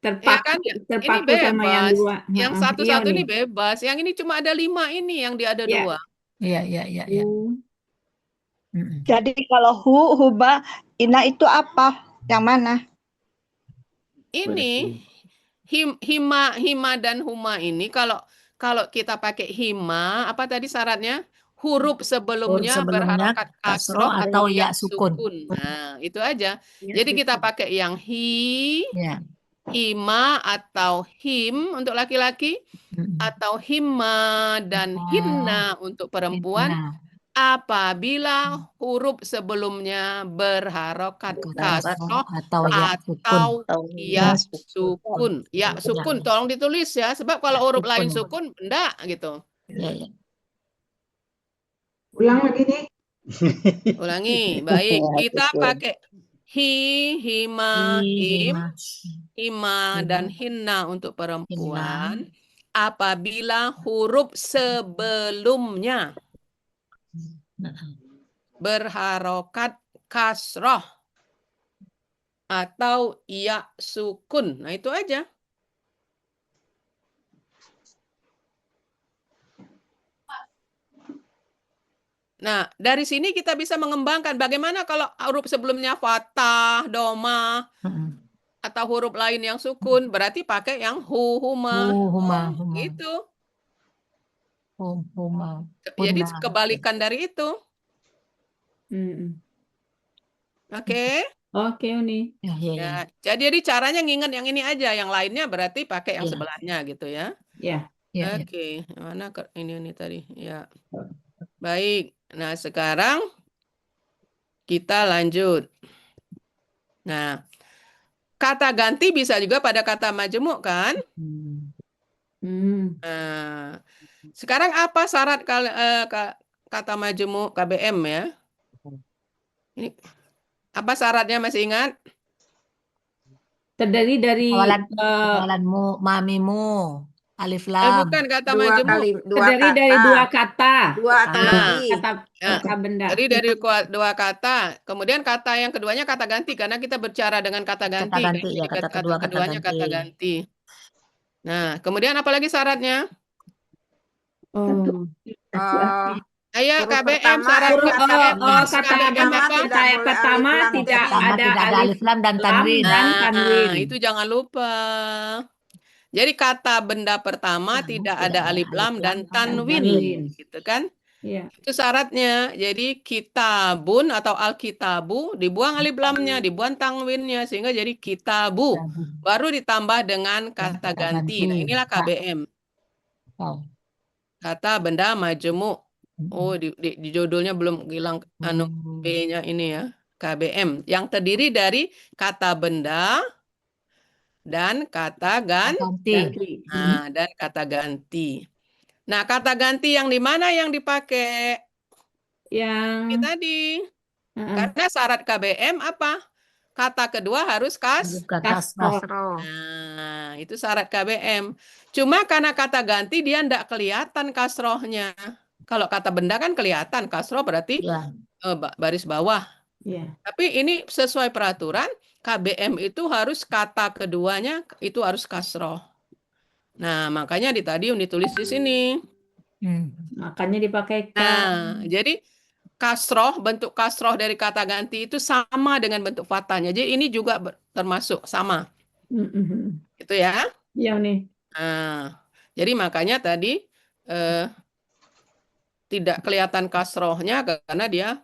Ya kan? Ini Terpaku sama yang bebas. 2. Yang satu-satu ini bebas. Yang ini cuma ada 5 ini yang dia ada 2. Iya, iya, iya. Jadi kalau huba, ina itu apa? Yang mana? Ini hima dan huma ini kalau kita pakai hima, apa tadi syaratnya? Huruf sebelumnya berharokat kasroh atau ya sukun. Nah, itu aja. Jadi kita pakai yang hima atau him untuk laki-laki, atau himma dan hinna untuk perempuan. Apabila huruf sebelumnya berharokat kasroh atau ya sukun. Ya sukun, tolong ditulis ya. Sebab kalau huruf lain sukun, enggak gitu. Ulang lagi nih. Ulangi, baik. Kita pakai hima, him, hima, dan hinna untuk perempuan. Apabila huruf sebelumnya berharokat kasroh atau ya sukun. Nah, itu aja. Nah, dari sini kita bisa mengembangkan bagaimana kalau huruf sebelumnya fathah, domah, atau huruf lain yang sukun, berarti pakai yang huma, gitu. Jadi kebalikan dari itu. Oke. Oke, Uni. Ya, jadi caranya nginget yang ini aja, yang lainnya berarti pakai yang sebelahnya gitu ya. Ya. Oke, mana ini tadi? Ya. Baik. Nah, sekarang kita lanjut. Nah, kata ganti bisa juga pada kata majemuk kan? Nah, sekarang apa syarat kata majemuk KBM ya? Ini apa syaratnya, masih ingat? Terdiri dari Awalanmu, mamimu, alif lam. Bukan kata Dua majemuk. kali, dua terdiri dari kata. dua kata. Dua atau Ah. lebih. Kata benda. Jadi dari dua kata, kemudian kata yang keduanya kata ganti karena kita bicara dengan kata ganti. Kata ganti, kan? ya, Jadi kata kedua kata keduanya kata ganti. ganti. Nah, kemudian apa lagi syaratnya? Oh. Ayo Huruf KBM pertama, syarat Huruf KBM. kata KBM benda apa? tidak kata boleh pertama alif lam tidak jadi. Pertama ada tidak ada alif lam dan tanwin. dan tanwin. Itu jangan lupa. Jadi kata benda pertama tidak ada alif lam dan tanwin, gitu kan? Iya. Itu syaratnya. Jadi kitabun atau alkitabu dibuang alif lamnya, dibuang tanwinnya sehingga jadi kitabu. Baru ditambah dengan kata ganti. Nah, inilah KBM. Oh. Kata benda majemuk. Oh, di judulnya belum hilang B-nya ini ya. KBM yang terdiri dari kata benda dan kata ganti. Nah, dan kata ganti. Nah, kata ganti yang di mana yang dipakai? Ini tadi. Karena syarat KBM apa? Kata kedua harus kasroh. Nah, itu syarat KBM. Cuma karena kata ganti dia tidak kelihatan kasrohnya. Kalau kata benda kan kelihatan kasroh berarti baris bawah. Tapi ini sesuai peraturan KBM itu harus kata keduanya itu harus kasroh. Nah, makanya tadi ditulis di sini. Makanya dipakai Nah, jadi kasroh, bentuk kasroh dari kata ganti itu sama dengan bentuk fathahnya. Jadi ini juga termasuk sama. Gitu ya. Iya nih. Nah, jadi makanya tadi tidak kelihatan kasrohnya karena dia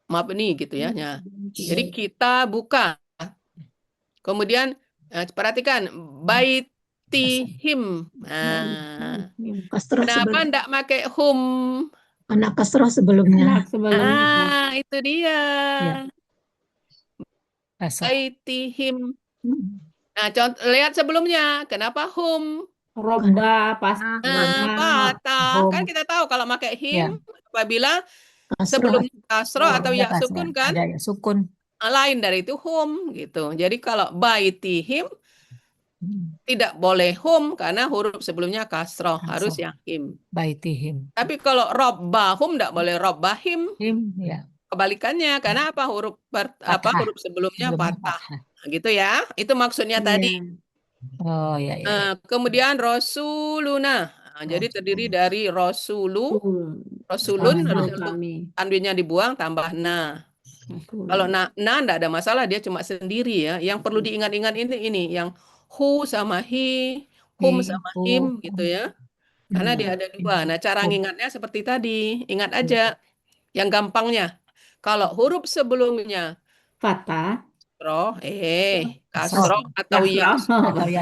mabni gitu ya. Jadi kita buka. Kemudian perhatikan baitihim. Nah, kenapa enggak pakai hum? Karena kasroh sebelumnya. Itu dia. Baitihim. Nah, lihat sebelumnya. Kenapa hum? Robba pas patah. Kan kita tahu kalau pakai him apabila sebelum kasroh atau ya sukun kan? Ada ya sukun. Lain dari itu hum gitu. Jadi kalau baitihim tidak boleh hum karena huruf sebelumnya kasroh, harus yang him. Baitihim. Tapi kalau robbahum tidak boleh robbahim. Ya. Kebalikannya karena apa huruf huruf sebelumnya patah. Nah, gitu ya. Itu maksudnya tadi. Oh ya. Kemudian rasuluna. Nah, jadi terdiri dari rasulun harus tanwinnya dibuang tambah na. Kalau na enggak ada masalah, dia cuma sendiri ya. Yang perlu diingat-ingat ini yang hu sama hi, hum sama him gitu ya. Karena dia ada dua. Nah, cara ngingatnya seperti tadi. Ingat aja yang gampangnya. Kalau huruf sebelumnya fathah, kasroh atau ya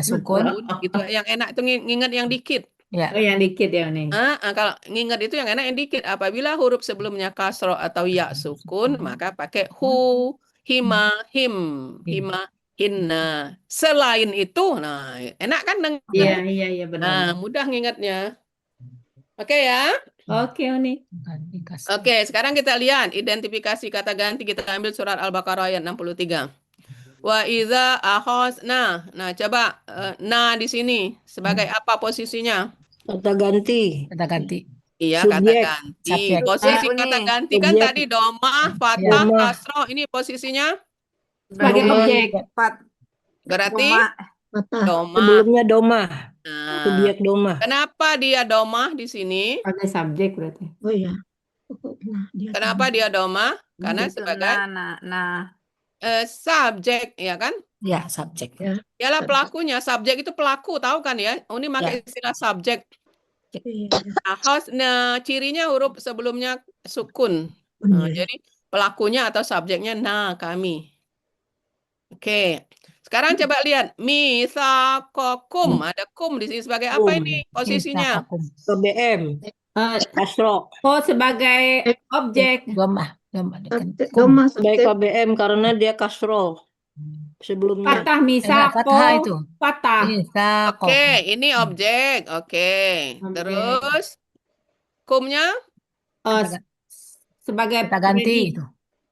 sukun gitu. Yang enak itu ngingat yang dikit. Ya. Oh, yang dikit ya nih. Kalau ngingat itu yang enak yang dikit. Apabila huruf sebelumnya kasroh atau ya sukun, maka pakai hu, hima, him, hima, hinna. Selain itu, nah enak kan? Iya benar. Nah, mudah ngingatnya. Oke ya. Oke, Uni. Oke, sekarang kita lihat identifikasi kata ganti. Kita ambil surat Al-Baqarah ayat 63. Wa iza akhosna. Nah, coba di sini sebagai apa posisinya? Kata ganti. Kata ganti. Iya, Subjek. kata ganti. Subjek. Posisi kata ganti kan Subjek. tadi domah, fathah, kasroh. Ini posisinya Sebagai objek. berarti domah. Sebelumnya domah. Nah, Subjek domah. kenapa dia domah di sini? Sebagai subjek berarti. Oh iya. Kenapa dia domah? Karena sebagai subjek, ya kan? Ya, subjek. Dialah pelakunya. Subjek itu pelaku, tahu kan ya? Ini pakai istilah subjek. Nah, cirinya huruf sebelumnya sukun. Nah, jadi pelakunya atau subjeknya kami. Oke. Sekarang coba lihat misakokum. Ada kum di sini sebagai apa ini posisinya? KBM. Kasroh. Oh, sebagai objek. Domah. Sebagai KBM karena dia kasroh. Sebelumnya. Patah misako. Fathah itu. Patah. Oke, ini objek. Oke. Terus kumnya sebagai kata ganti itu.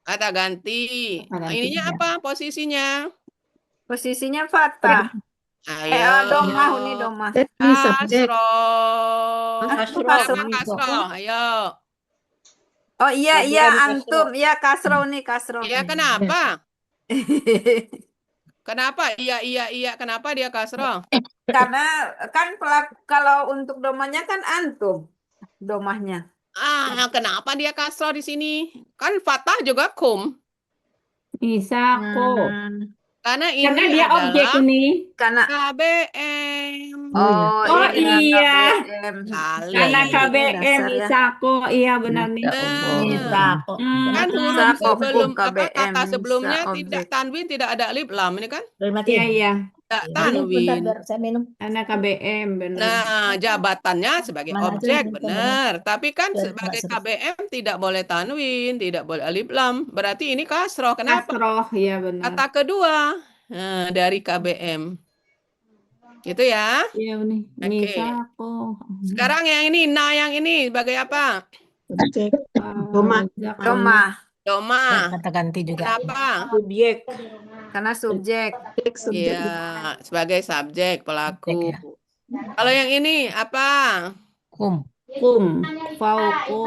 kata ganti. Ininya apa posisinya? Posisinya fathah. Ayo. Domah ini domah. Ini subjek. Kasroh. Kasroh. Kenapa kasroh? Ayo. Oh iya Tadi iya ada antum. Iya kasroh nih kasroh. Iya, kenapa? Kenapa? Iya. Kenapa dia kasroh? Karena kan kalau untuk domanya kan antum domahnya. Kenapa dia kasroh di sini? Kan fathah juga kum. Isako. Karena ini Karena dia objek adalah ini. Karena KBM. oh iya. Kali. Karena KBM Dasar ya. Isako. Iya benar nih. Isako. Kan huruf Isako, sebelum KBM, kata sebelumnya bisa tidak objek. tanwin, tidak ada alif lam ini kan? Iya iya. Tidak Bentar, tanwin. biar saya minum. Karena KBM benar. Nah, jabatannya sebagai Mana aja objek yang benar, tapi kan Biar sebagai nggak seru. KBM tidak boleh tanwin, tidak boleh alif lam. Berarti ini kasroh. Kenapa? Kasroh, iya benar. Kata kedua dari KBM. Gitu ya. Iya nih. Oke. Isako. Sekarang yang ini, yang ini sebagai apa? Subjek. Domah. Domah. Doma. Kata ganti juga. Kenapa? Subjek. Karena subjek. Subjek. Iya, sebagai subjek pelaku. Subjek, ya. Kalau yang ini apa? Kum. Kum. Fauko.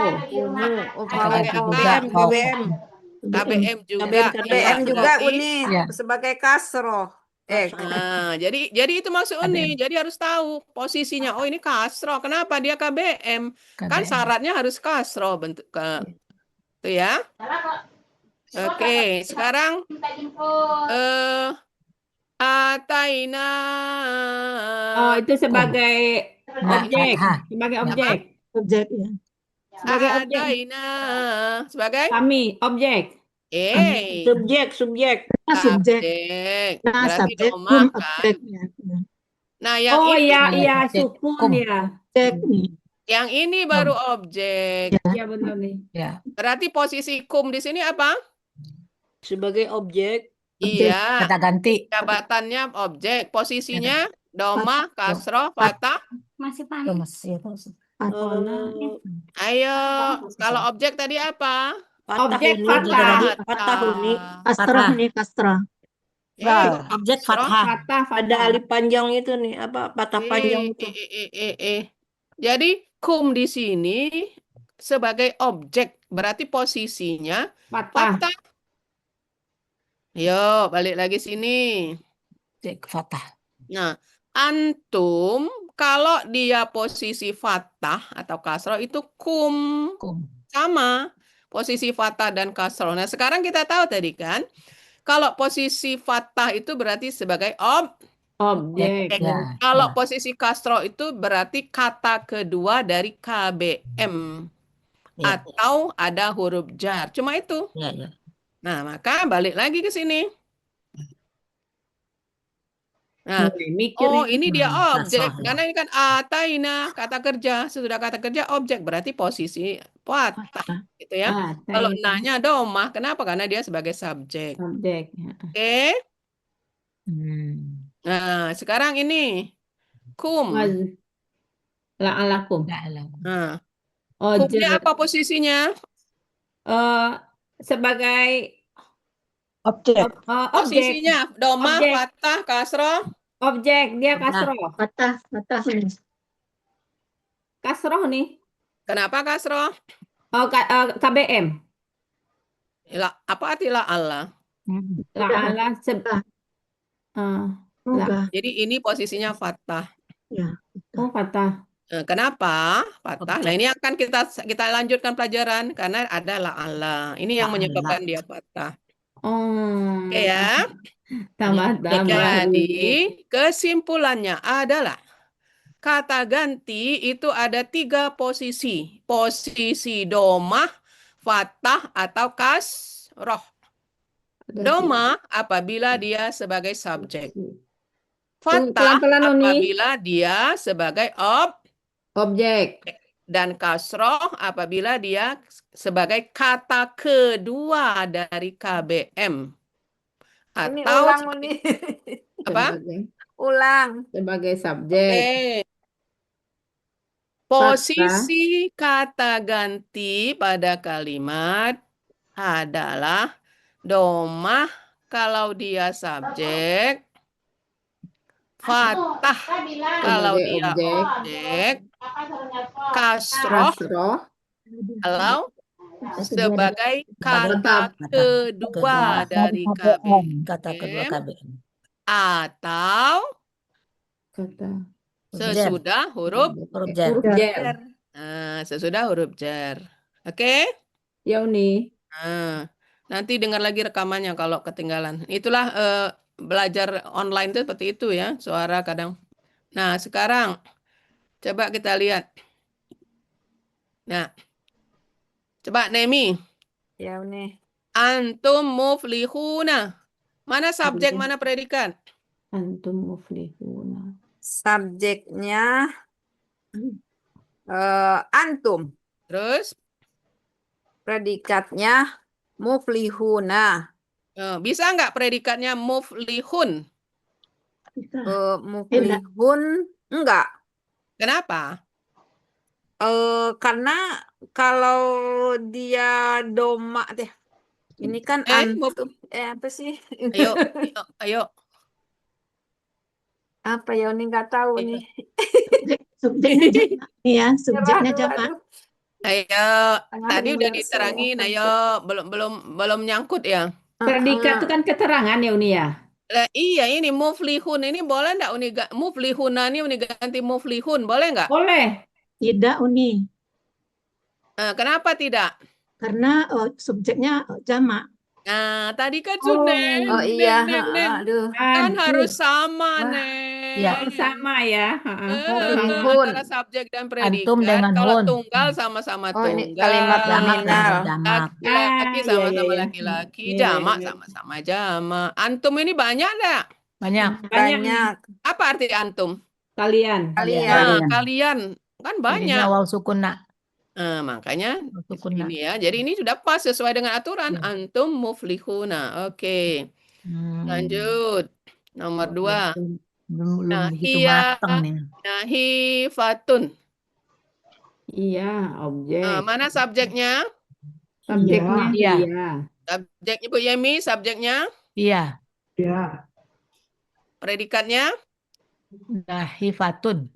Kata ganti KBM. juga. Mau. KBM juga. KBM juga Berarti- Uni Ya. sebagai kasroh. Nah, jadi itu maksud Uni. Jadi harus tahu posisinya. Oh, ini kasroh. Kenapa dia KBM? Kan KBM. syaratnya harus kasroh bentuk itu ya. Oke, sekarang ataina. Oh, itu sebagai Nah, objek. fathah. Sebagai objek. Subjek ya. Sebagai objek. Ataina. Sebagai Kami, objek. Subjek. Subjek. subjek. Nah, Berarti subjek domah kum kan. objek ya. Nah, yang Oh ini, iya, Nah, iya, objek. sukun Kum. ya. Objek nih. yang ini baru objek. Iya benar nih. Ya. Berarti posisi kum di sini apa? Sebagai objek. Iya, Kata ganti. jabatannya objek. Posisinya domah, kasroh, fathah. Tuh, Mas. Ya, tuh. Ayo, kalau objek tadi apa? Objek Huni. fathah. Fathah Huni. Kastroh nih, kastroh. Objek fathah. Fathah, Ada fathah. alif panjang itu nih, apa patah panjang itu. Jadi kum di sini sebagai objek, berarti posisinya Fathah. fathah. Yo, balik lagi sini. Objek fathah. Nah, antum kalau dia posisi fathah atau kasroh itu kum. Kum. Sama posisi fathah dan kasroh. Nah, sekarang kita tahu tadi kan, kalau posisi fathah itu berarti sebagai Objek. Ya. kalau Ya. posisi kasroh itu berarti kata kedua dari KBM Ya. atau ada huruf jar. Cuma itu. Ya, ya. Nah, maka balik lagi ke sini. Nah, Mikir oh nih. ini dia objek. kasroh, ya. Karena ini kan ataina, kata kerja. Sesudah kata kerja objek, berarti posisi fathah. Gitu ya. Kalau nanya domah, kenapa? Karena dia sebagai subjek. Objek. Oke. Nah, sekarang ini. Kum. La'alakum. Nah, Objek. kumnya apa posisinya? Sebagai Objek. objek. Posisinya domah, Objek. fathah, kasroh. Objek. Dia kasroh. Fathah nih. Kasroh nih. Kenapa kasroh? Oh, KBM. Apa arti Allah? La'ala. Semoga. Jadi ini posisinya fathah. Ya. Oh, fathah. Kenapa fathah? Nah, ini akan kita lanjutkan pelajaran karena ada Allah. Ini yang menyebabkan dia fathah. Oh. Oke ya. Tambah-tambah. Jadi kesimpulannya adalah kata ganti itu ada 3 posisi. Posisi domah, fathah, atau kasroh. Domah apabila dia sebagai subjek. Fathah pelan-pelan, Noni. apabila dia sebagai Objek. dan kasroh apabila dia sebagai kata kedua dari KBM. Ini Atau ulang Uni. apa? Ulang. Sebagai subjek. Posisi kata ganti pada kalimat adalah domah kalau dia subjek, Fatah kalau Sebagai dia objek. objek, kasroh Kasroh. kalau sebagai kata Tetap. kedua dari KBM. Kata kedua KBM. Atau Kata. sesudah huruf Huruf jar. Huruf jar. sesudah huruf jar. Oke? Ya Uni. Nah, nanti dengar lagi rekamannya kalau ketinggalan. Itulah belajar online itu seperti itu ya, suara kadang. Nah, sekarang coba kita lihat. Nah, coba Nemi. Ya Uni. Antum muflihuna. Mana subjek, mana predikat? Antum muflihuna. Subjeknya antum. Terus Predikatnya muflihuna. bisa nggak predikatnya muflihun? Muflihun enggak. Kenapa? Karena kalau dia doma deh. Ini kan antum. Apa sih? Ayo. Apa ya Uni nggak tahu nih. Subjeknya jamak ya, subjeknya jamak. Ayo, tadi udah diterangin. Ayo, belum nyangkut ya. Predikat itu kan keterangan ya Uni ya. Iya, ini muflihun ini boleh nggak Uni muflihuna ini Uni ganti muflihun, boleh nggak? Boleh. Tidak, Uni. Kenapa tidak? Karena subjeknya jamak. Nah, tadi kan sudah. Oh iya. Aduh. Kan harus sama, Neng. Ya. Sama ya. Antara subjek dan predikat. Antum dengan Kalau hun. tunggal sama-sama Oh, ini tunggal. kalimat nominal. Jamak. Laki-laki sama-sama iya. laki-laki. Iya, Jamak iya. sama-sama jamak. Antum ini banyak enggak? Banyak. Banyak. Apa arti antum? Kalian. Nah, kalian. Kan Jadinya banyak. awal sukun nak. Makanya Sukun nak. ini ya. Jadi ini sudah pas sesuai dengan aturan. Antum muflihuna. Oke. Lanjut. Nomor 2. Belum Nah, begitu iya. matang nih. Nahifatun. Iya, objek. Mana subjeknya? Subjeknya Iya. iya. Subjeknya Bu Yemi, subjeknya? Iya. Ya. Predikatnya? Nahifatun.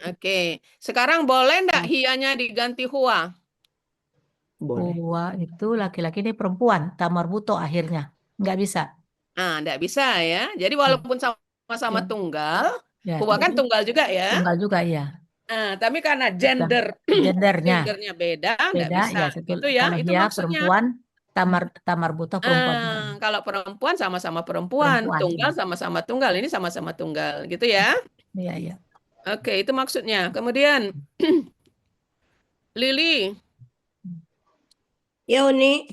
Oke. Sekarang boleh enggak hianya diganti huwa? Boleh. Huwa itu laki-laki ini perempuan. Tamarbuto akhirnya. Nggak bisa. Nah, enggak bisa ya. Jadi walaupun sama-sama tunggal, Ya, huwa kan tunggal juga ya. tunggal juga ya. Nah, tapi karena gendernya beda, enggak Beda bisa. ya. Gitu ya. Kalau Itu dia maksudnya. perempuan, tamarbuto perempuan. Kalau perempuan sama-sama perempuan, Perempuan, tunggal ya. sama-sama tunggal, ini sama-sama tunggal, gitu ya. Iya, iya. Oke, itu maksudnya. Kemudian Lili, Ya Uni.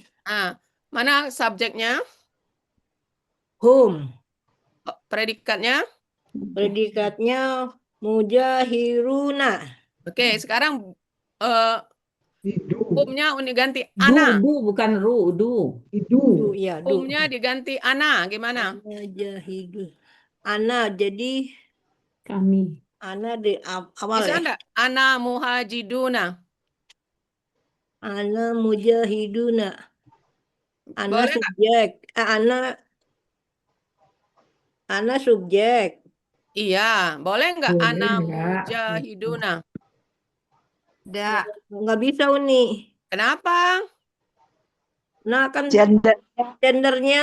mana subjeknya? Hum. Predikatnya? Predikatnya mujahiruna. Oke, sekarang Hidu. humnya Uni ganti ana. Du bukan ru, du. Hidu. Ya, du. Humnya diganti ana, gimana? Mujahidu. Ana jadi Kami. ana di awal Bisa ya. enggak? Ana muhajiduna. Ana mujahiduna. Ana Boleh nggak? subjek. Ana subjek. Iya, boleh enggak? Boleh Ana nggak? mujahiduna. Nggak bisa Uni. Kenapa? Nah kan Gendernya gendernya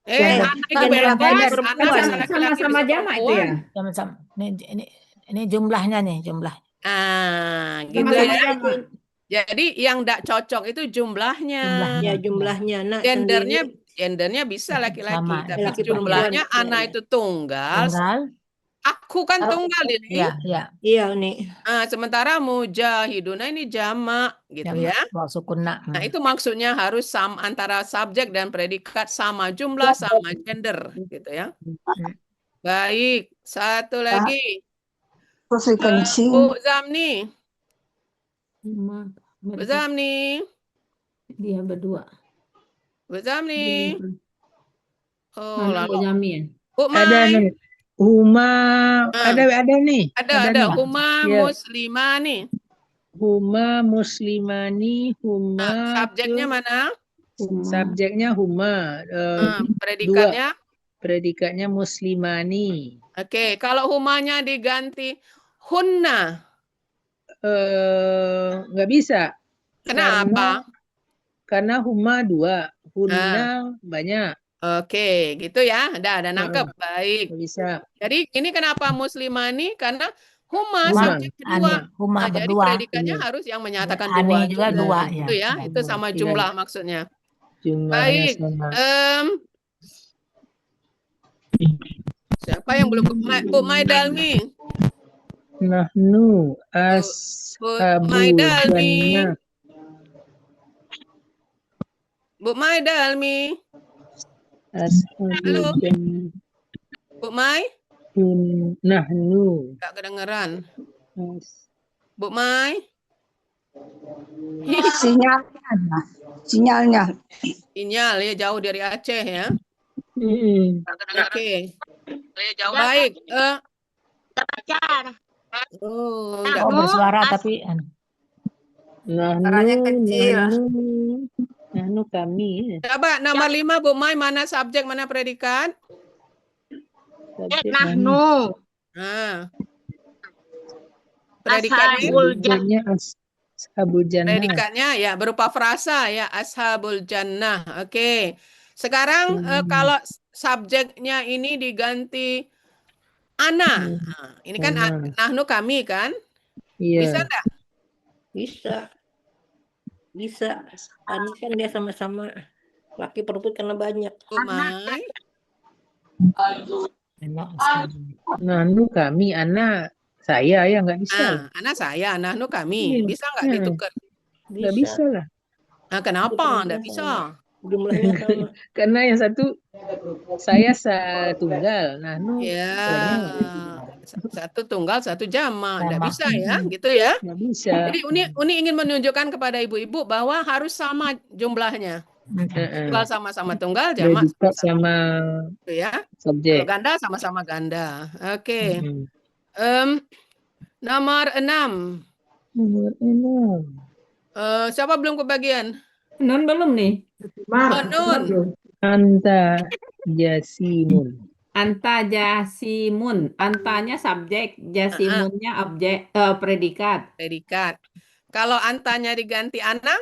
Ana itu bebas. Ana bisa laki-laki, Sama-sama bisa jamak itu ya. perempuan. Sama-sama. Ini jumlahnya nih, jumlah. Gitu Sama-sama ya. jamak. Jadi yang enggak cocok itu jumlahnya. ya jumlahnya. Nah Gendernya bisa laki-laki, Sama. tapi Laki jumlahnya perempuan. ana itu tunggal. Tunggal. Aku kan tunggal ini. Iya, iya. Iya Uni. Sementara mujahiduna ini jamak gitu ya. Awal sukun nak. Nah, itu maksudnya harus sama antara subjek dan predikat sama jumlah, sama gender gitu ya. Baik, satu lagi. terus kencing. Bu Zamni. Bu Zamni. Dia berdua. Bu Zamni. Oh, Mana Bu lalu. Jami ya? Bu Ada Mai. nih. Huma, ada nih. Ada nih. Huma Ya. muslimah nih. Huma muslimani, huma Subjeknya mana? subjeknya huma. Predikatnya? Predikatnya muslimani. Oke, kalau humanya diganti hunna, Nggak bisa. kenapa? Karena huma 2, hunna banyak. Oke, gitu ya. Ada nangkep. Baik. Nggak bisa. Jadi ini kenapa muslimani? Karena huma Huma. subjek kedua. Huma Nah, jadi berdua. predikatnya harus yang menyatakan Ani dua juga dua ya. Itu ya, itu sama Iya. jumlah maksudnya. Jumlahnya Baik. sama. Siapa yang belum Bu Maidalmi? Nahnu Bu ashabu Maidalmi. jannah. Bu Maidalmi. Ashabu Halo. jannah. Bu Mai? Nahnu. Enggak kedengeran. Bu Mai? Sinyalnya. Sinyalnya. Sinyal ya jauh dari Aceh ya. Mm-mm. Oke. Baik. Oh, enggak Oh, bersuara tapi Suaranya kecil. Nahnu kami. Coba nomor 5 Bu Mai, mana subjek, mana predikat? Subjek Nahnu. Nah. Predikatnya? Ashabul jannah. Predikatnya ya berupa frasa ya, ashabul jannah. Oke. Sekarang kalau subjeknya ini diganti ana. Nah, ini kan Ana. nahnu kami kan? Iya. Bisa enggak? Bisa. Ani kan dia sama-sama laki perempuan karena banyak. Bu Mai. Nahnu kami, anak saya ya nggak bisa. Anak saya, nahnu kami. Bisa nggak ditukar? Nggak bisa lah. Nah, kenapa enggak bisa? Jumlahnya sama. Karena yang satu saya tunggal, nahnu Ya, banyak. satu tunggal, satu jama. Nggak Jama. bisa ya, gitu ya. Nggak bisa. Jadi Uni ingin menunjukkan kepada ibu-ibu bahwa harus sama jumlahnya. Tunggal sama-sama tunggal, jama Predikat sama-sama sama gitu ya. subjek. Kalau ganda sama-sama ganda. Oke. Nomor 6. Nomor 6. Siapa belum kebagian? Non belum nih. Oh, Nun. Anta jasimun. Anta jasimun. Antanya subjek, jasimunnya objek, predikat. Predikat. Kalau antanya diganti ana,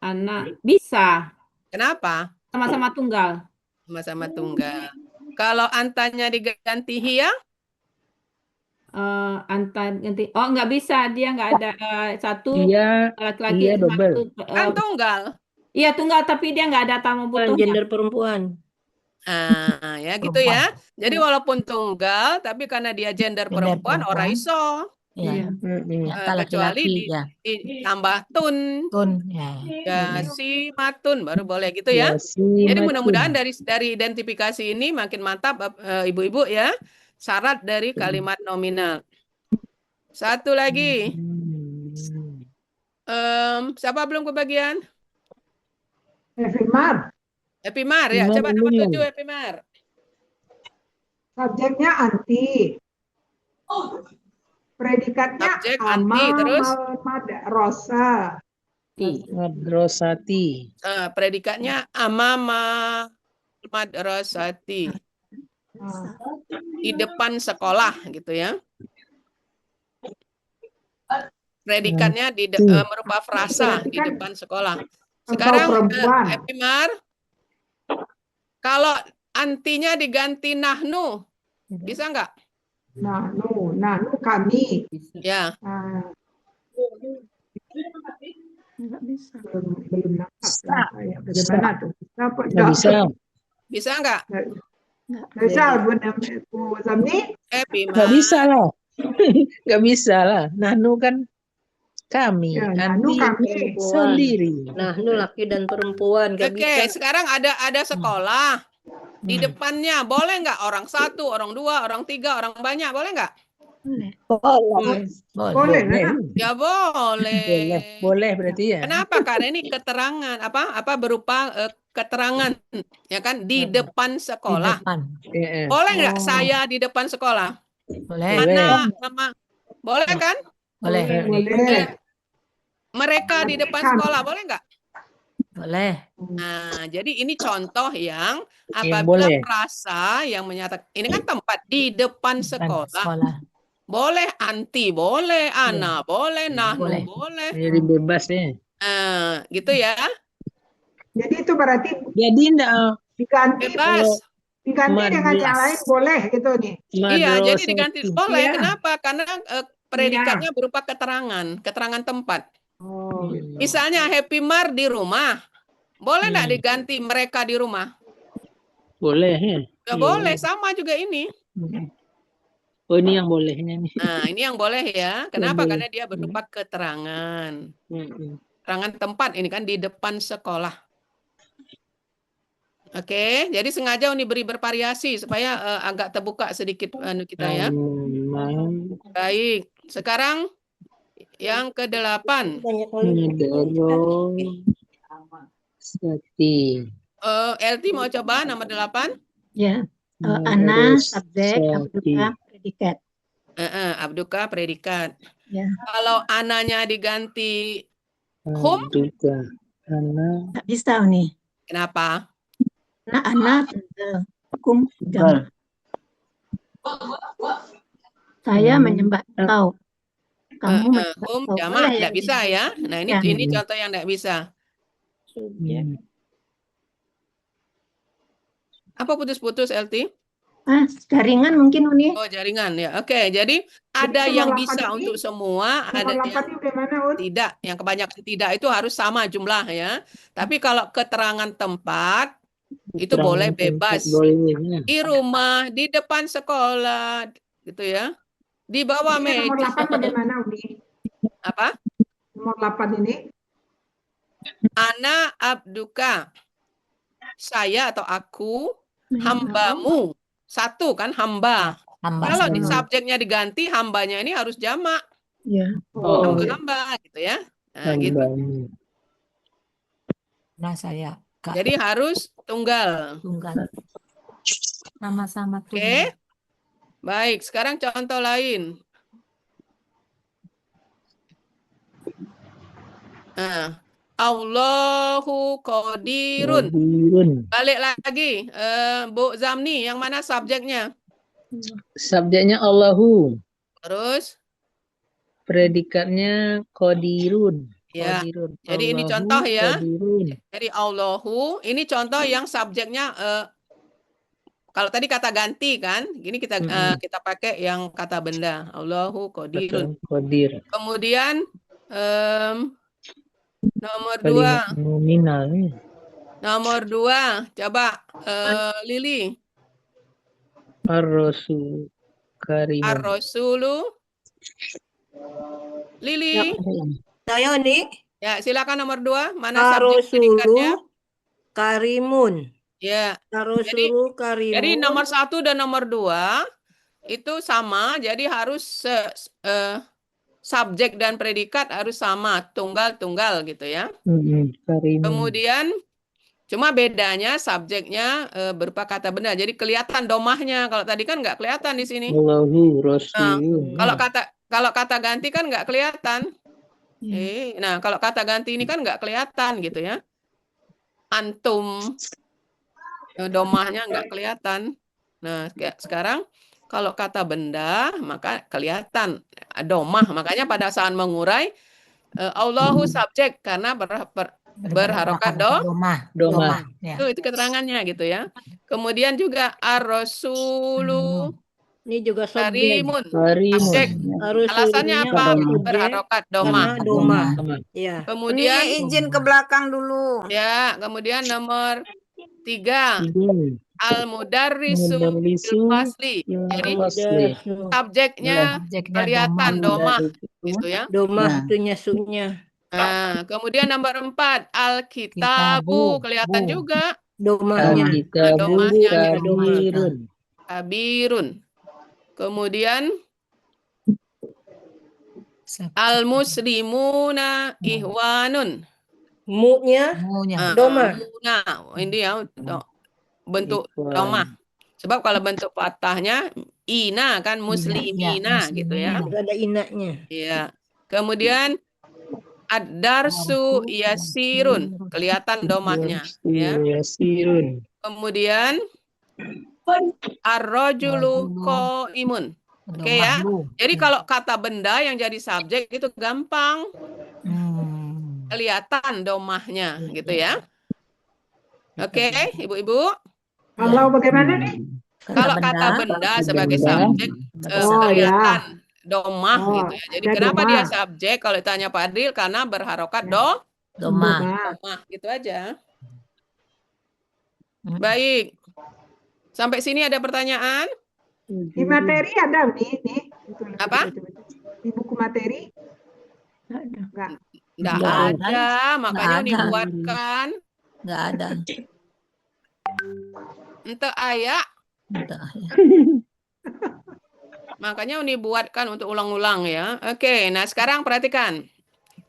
Anak bisa. kenapa? Sama-sama tunggal. Sama-sama tunggal. Kalau antanya diganti hiya, Anta ganti. Oh, nggak bisa. Dia nggak ada satu Iya, laki-laki iya double. satu. kan tunggal. Iya tunggal, tapi dia nggak ada tamu butuhnya. gender perempuan. Ya gitu ya. Jadi walaupun tunggal, tapi karena dia gender perempuan, ora iso. Iya. Nyata Kecuali laki-laki ya. ditambah tun. Tun ya. Jasimatun baru boleh gitu ya. Jadi mudah-mudahan dari identifikasi ini makin mantap ibu-ibu ya. Syarat dari kalimat nominal. Satu lagi. Siapa belum kebagian? Epimar. Epimar ya. Coba nomor 7 Epimar. Subjeknya anti. Predikatnya Subjek anti, terus? madrasah. Madrasati. Predikatnya amama madrasati. Di depan sekolah gitu ya. Predikatnya berupa frasa di depan sekolah. Sekarang Epimar, kalau antinya diganti nahnu, bisa nggak? Nahnu kami. Ya. Nggak bisa. Belum nangkap saya. Bagaimana tuh? Nggak bisa. Bisa nggak? Nggak bisa, Bu Zamni? Epimar. Nggak bisa lah. Nggak bisa lah. Nahnu kan kami, Ya, anti kami sendiri. Nahnu laki dan perempuan. Oke, sekarang ada sekolah di depannya. Boleh nggak orang 1, orang 2, orang 3, orang banyak? Boleh nggak? Boleh. Ya boleh. Boleh berarti ya. Kenapa? Karena ini keterangan apa berupa keterangan ya kan di depan sekolah. Boleh nggak saya di depan sekolah? Boleh. Mama. Boleh kan? Boleh. Mereka di depan sekolah boleh nggak? Boleh. Nah, jadi ini contoh yang Yang apabila boleh. frasa yang menyatakan ini kan tempat di depan sekolah. Sekolah. Boleh anti, boleh ana, boleh nahnu, Boleh. boleh. Jadi bebas ya. Gitu ya. Jadi itu berarti Jadi enggak diganti Bebas. dengan yang lain boleh gitu nih. Iya, jadi diganti boleh. Iya. Kenapa? Karena predikatnya berupa keterangan tempat. Oh, Misalnya Happy Mar di rumah, boleh nggak diganti mereka di rumah? Boleh ya. Ya boleh, sama juga ini. Oh ini yang bolehnya nih. Nah, ini yang boleh ya. Kenapa? boleh. Karena dia berupa keterangan. Keterangan tempat ini kan di depan sekolah. Oke, jadi sengaja Uni beri bervariasi supaya agak terbuka sedikit kita ya. Baik, sekarang yang ke-8. LT mau coba nomor 8? Ya, ana subjek, abduka predikat. Abduka predikat. Ya. Kalau ananya diganti hum, Nggak bisa nih. kenapa? Nah, ana hukum jamak. Saya menyembah engkau. Kamu menyembah Hum engkau. jamak Boleh tidak bisa ya. Nah, ini Ya. ini contoh yang tidak bisa. Apa putus-putus LT? Jaringan mungkin Uni. Oh, jaringan ya. Oke, jadi ada nomor yang 8 bisa ini- untuk semua, ada Nomor 8 yang ini bagaimana, Un? tidak. Yang kebanyakan tidak itu harus sama jumlah ya. Tapi kalau keterangan tempat itu boleh bebas. Di rumah, di depan sekolah, gitu ya. Di bawah Ini nomor meja. 8 bagaimana, Uni? Apa? Nomor 8 ini? Ana abduka. Saya atau aku, hambamu. Satu kan hamba. Kalau di subjeknya diganti, hambanya ini harus jamak. Ya. Hamba-hamba gitu ya. Nah, gitu. Nah, saya. Kak. Jadi harus tunggal. Tunggal. Sama-sama Oke. tunggal. Baik, sekarang contoh lain. Nah, Allahu Qadirun. Balik lagi, Bu Zamni, yang mana subjeknya? Subjeknya Allahu. Terus? Predikatnya Qadirun. Ya. Qadirun. Jadi ini Allahu contoh ya. Qadirun. Jadi Allahu, ini contoh yang subjeknya kalau tadi kata ganti kan, gini kita kita pakai yang kata benda. Allahu Qadirun. Qadir. Kemudian nomor 2. Kalimat nominal. Nomor 2, coba Lili. Ar-Rasul Karim. Ar-Rasulu. Lili. Saya nih. Ya, silakan nomor 2. Mana subjek predikatnya? Karimun. Ya. Ar-Rasulu Karimun. Jadi nomor 1 dan nomor 2 itu sama, jadi harus subjek dan predikat harus sama, tunggal-tunggal gitu ya. Karimun. Kemudian cuma bedanya subjeknya berupa kata benda. Jadi kelihatan domahnya. Kalau tadi kan nggak kelihatan di sini. Allahu Rasul. Kalau kata ganti kan nggak kelihatan. Nah, kalau kata ganti ini kan nggak kelihatan gitu ya. Antum, domahnya nggak kelihatan. Nah, sekarang kalau kata benda maka kelihatan domah. Makanya pada saat mengurai Allahu subjek karena berharokat domah. Ya. Itu keterangannya gitu ya. Kemudian juga ar-rasulu ini juga Karimun. subjek. Alasannya apa? Berharokat domah. Ya. Kemudian Ini izin ke belakang dulu. Ya, kemudian nomor 3 al-mudarrisu bil fasli. Jadi subjeknya kelihatan domah gitu ya. Domah itu nyasuknya. Nah, kemudian nomor 4 al-kitabu kelihatan juga domahnya. Domahnya Kabirun. kabirun. Kemudian al-muslimuna ihwanun. Mu-nya domah. Nah, ini ya bentuk domah. Sebab kalau bentuk fathahnya ina kan muslimina gitu ya. Ada inaknya. Iya. Kemudian Ad-darsu yasirun. Kelihatan domahnya. Ya. Yasirun. Kemudian ar-rajulu qaimun. Oke ya. Jadi kalau kata benda yang jadi subjek itu gampang. Kelihatan domahnya gitu ya. Oke, Ibu-ibu. Kalau bagaimana nih? Kalau kata benda sebagai subjek kelihatan domah gitu ya. Jadi ada kenapa domah. dia subjek kalau ditanya Pak Adil? Karena berharokat Domah. domah gitu aja. Baik. Sampai sini ada pertanyaan? Di materi ada nih. Apa? Di buku materi enggak. Nggak ada, makanya Nggak ini ada. buatkan. Nggak ada. Ente ayak. Nggak. Makanya Uni buatkan untuk ulang-ulang ya. Oke, nah sekarang perhatikan.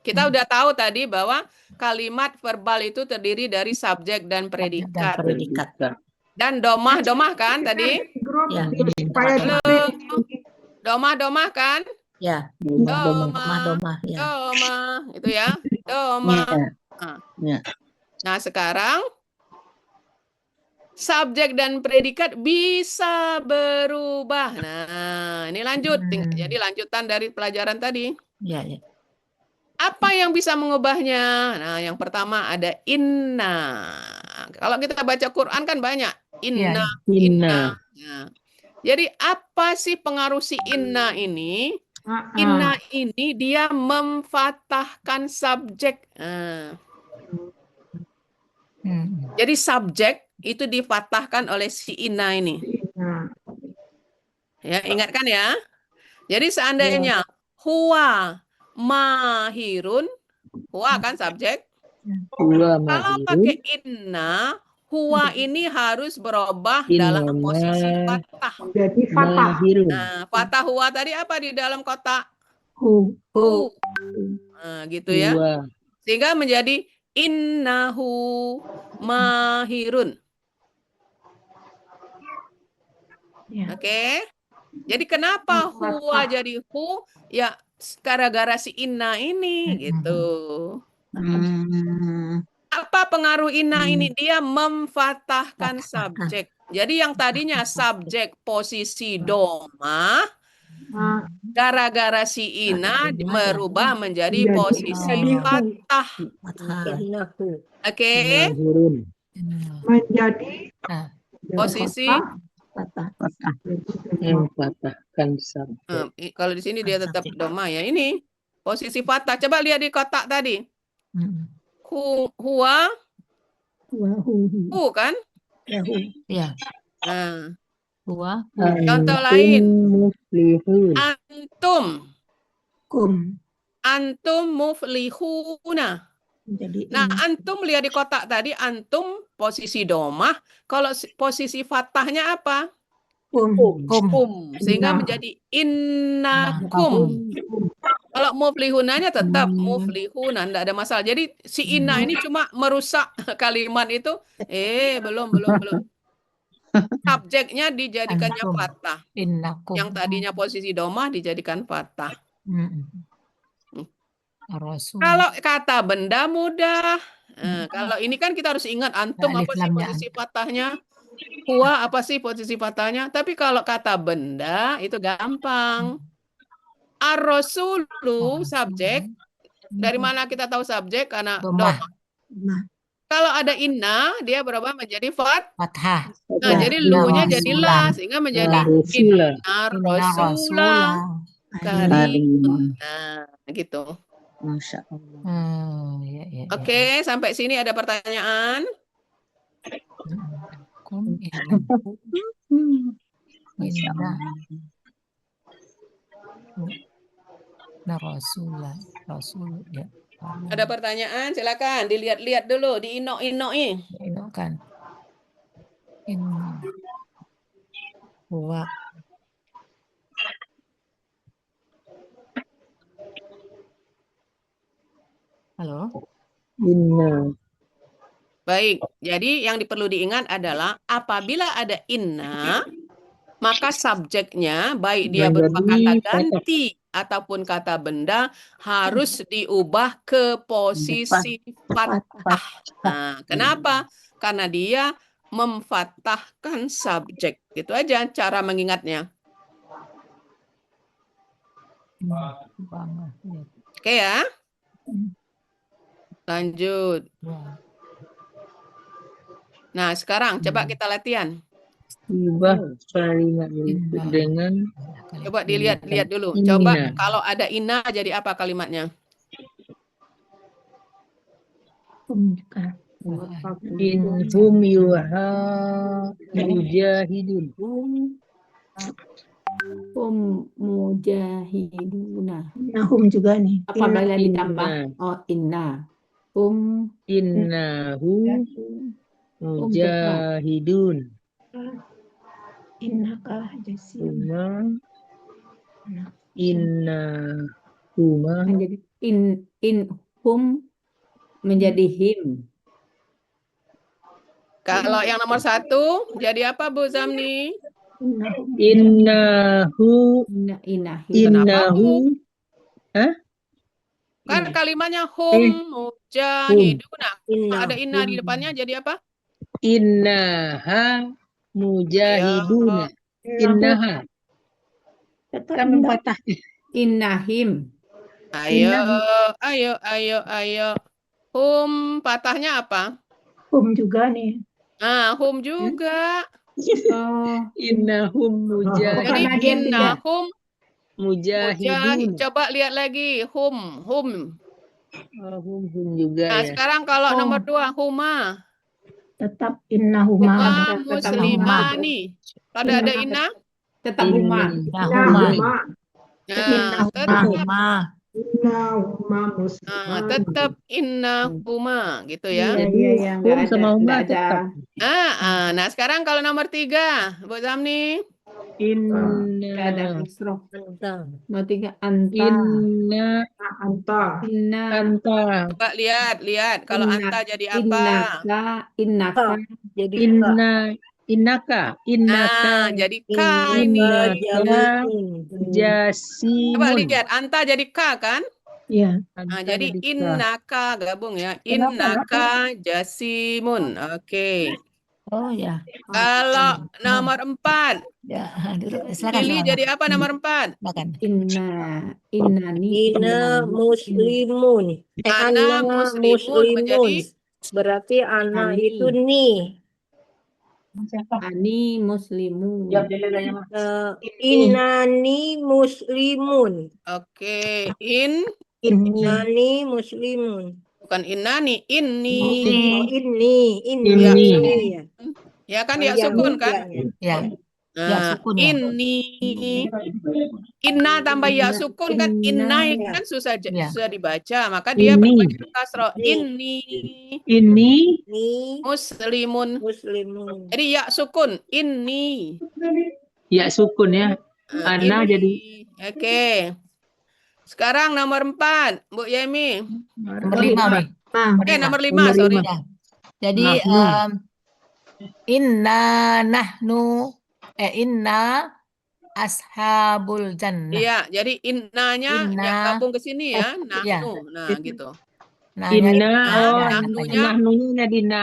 Kita udah tahu tadi bahwa kalimat verbal itu terdiri dari subjek dan predikat. Dan domah kan tadi? Ya. Halo. Domah kan? Ya. Domah. Ya. Domah, itu ya. Domah. Nah, sekarang subjek dan predikat bisa berubah. Nah, ini lanjut. Jadi lanjutan dari pelajaran tadi. Ya, ya. Apa yang bisa mengubahnya? Nah, yang pertama ada inna. Kalau kita baca Quran kan banyak. Inna. Inna. Nah, jadi apa sih pengaruh si inna ini? Inna ini dia memfatahkan subjek. Nah. Jadi subjek itu difatahkan oleh si inna ini. Ya, ingatkan ya. Jadi seandainya huwa mahirun, huwa kan subjek. Kalau pakai inna, huwa ini harus berubah dalam posisi fathah. Jadi fathah. Nah, fathah huwa tadi apa di dalam kotak? Hu. Nah, gitu ya. Sehingga menjadi innahu mahirun. Oke. Jadi kenapa huwa jadi hu? Ya gara-gara si inna ini gitu. Apa pengaruh inna ini? Dia memfatahkan subjek. Jadi yang tadinya subjek posisi domah, gara-gara si inna merubah menjadi posisi fathah. Oke. Menjadi posisi memfatahkan subjek. Kalau di sini dia tetap domah ya. Ini posisi fathah. Coba lihat di kotak tadi. Huwa hu kan? Ya. Nah, Huwa. contoh lain. Muflihun. Antum muflihuna. Nah, antum lihat di kotak tadi, antum posisi domah. Kalau posisi fathahnya apa? Sehingga menjadi innakum. Kalau muflihunanya tetap muflihuna, tidak ada masalah. Jadi si inna ini cuma merusak kalimat itu. Belum. Subjeknya dijadikannya fathah. Yang tadinya posisi domah dijadikan fathah. Kalau kata benda mudah. Kalau ini kan kita harus ingat antum apa sih posisi fathahnya? Huwa apa sih posisi fathahnya? Tapi kalau kata benda itu gampang. Ar-rasulu subjek. Dari mana kita tahu subjek? Karena domah. Kalau ada inna, dia berubah menjadi fathah. Nah, jadi lu-nya jadi la, sehingga menjadi inna rasulah karimun. Nah, gitu. Masya Allah. Oke, sampai sini ada pertanyaan? Rasul ya. Ada pertanyaan? Silakan dilihat-lihat dulu, diinok-inoki. Inokkan. Huwa. Halo. Inna. Baik, jadi yang perlu diingat adalah apabila ada inna, maka subjeknya baik dia berupa kata ganti ataupun kata benda harus diubah ke posisi fathah. Nah, kenapa? Karena dia memfathahkan subjek. Gitu aja cara mengingatnya. Oke ya. Lanjut. Nah, sekarang coba kita latihan. Ubah kalimat berikut dengan Coba dilihat dulu. Inna. Coba kalau ada inna jadi apa kalimatnya? in hum yuha mujahidun. Mujahiduna. Nahum juga nih. Apabila ditambah Inna. inna. Innahu mujahidun. Innaka jasim. Huma innahuma Menjadi hum menjadi him. Kalau yang nomor 1 jadi apa Bu Zamni? innahu Kenapa hah? Kan kalimatnya hum mujahiduna. Kalau ada inna di depannya jadi apa? Innaha mujahiduna. Innaha. Kan memfatah. Innahim. Ayo. Hum patahnya apa? Hum juga nih. Nah, hum juga. Innahum Jadi mujahidun. innahum Mujahidun. Coba lihat lagi. Hum. Hum juga Nah, ya. sekarang kalau nomor 2 huma. Tetap innahuma. Huma muslimani. Kalau ada inna? Tetap huma. Tetap innahuma gitu ya. Iya, Hum sama huma tetap. Nah sekarang kalau nomor 3, Bu Zamni. Ada kasroh. Nomor 3 anta. Coba lihat. Kalau anta jadi apa? Innaka. Innaka. Jadi ka ini. Jasimun. Coba lihat, anta jadi ka kan? Iya. Nah, jadi innaka gabung ya. Innaka jasimun. Oke. Oh ya. Kalau nomor 4, Ya, silakan. pilih jadi apa nomor 4? Silakan. Innani. Ana muslimun. Ana muslimun menjadi Berarti ana Ani. itu ni. Ani muslimun. Innani muslimun. Oke. Innani muslimun. Bukan innani, inni. Oh, ini ya. Ya kan ya sukun kan? Ya. Nah, sukun ya. ini inna tambah ya sukun kan inna kan susah dibaca, maka dia berbaca kasroh ini muslimun. Jadi ya sukun ini. Ya sukun ya. Ana jadi. Oke. Sekarang nomor 4, Bu Yemi. Nomor 5 nih. Oke, nomor 5, sorry. Ya. Jadi inna ashabul jannah. Iya, jadi innanya yang gabung ke sini ya, nahnu. Nah, gitu. Nahnunya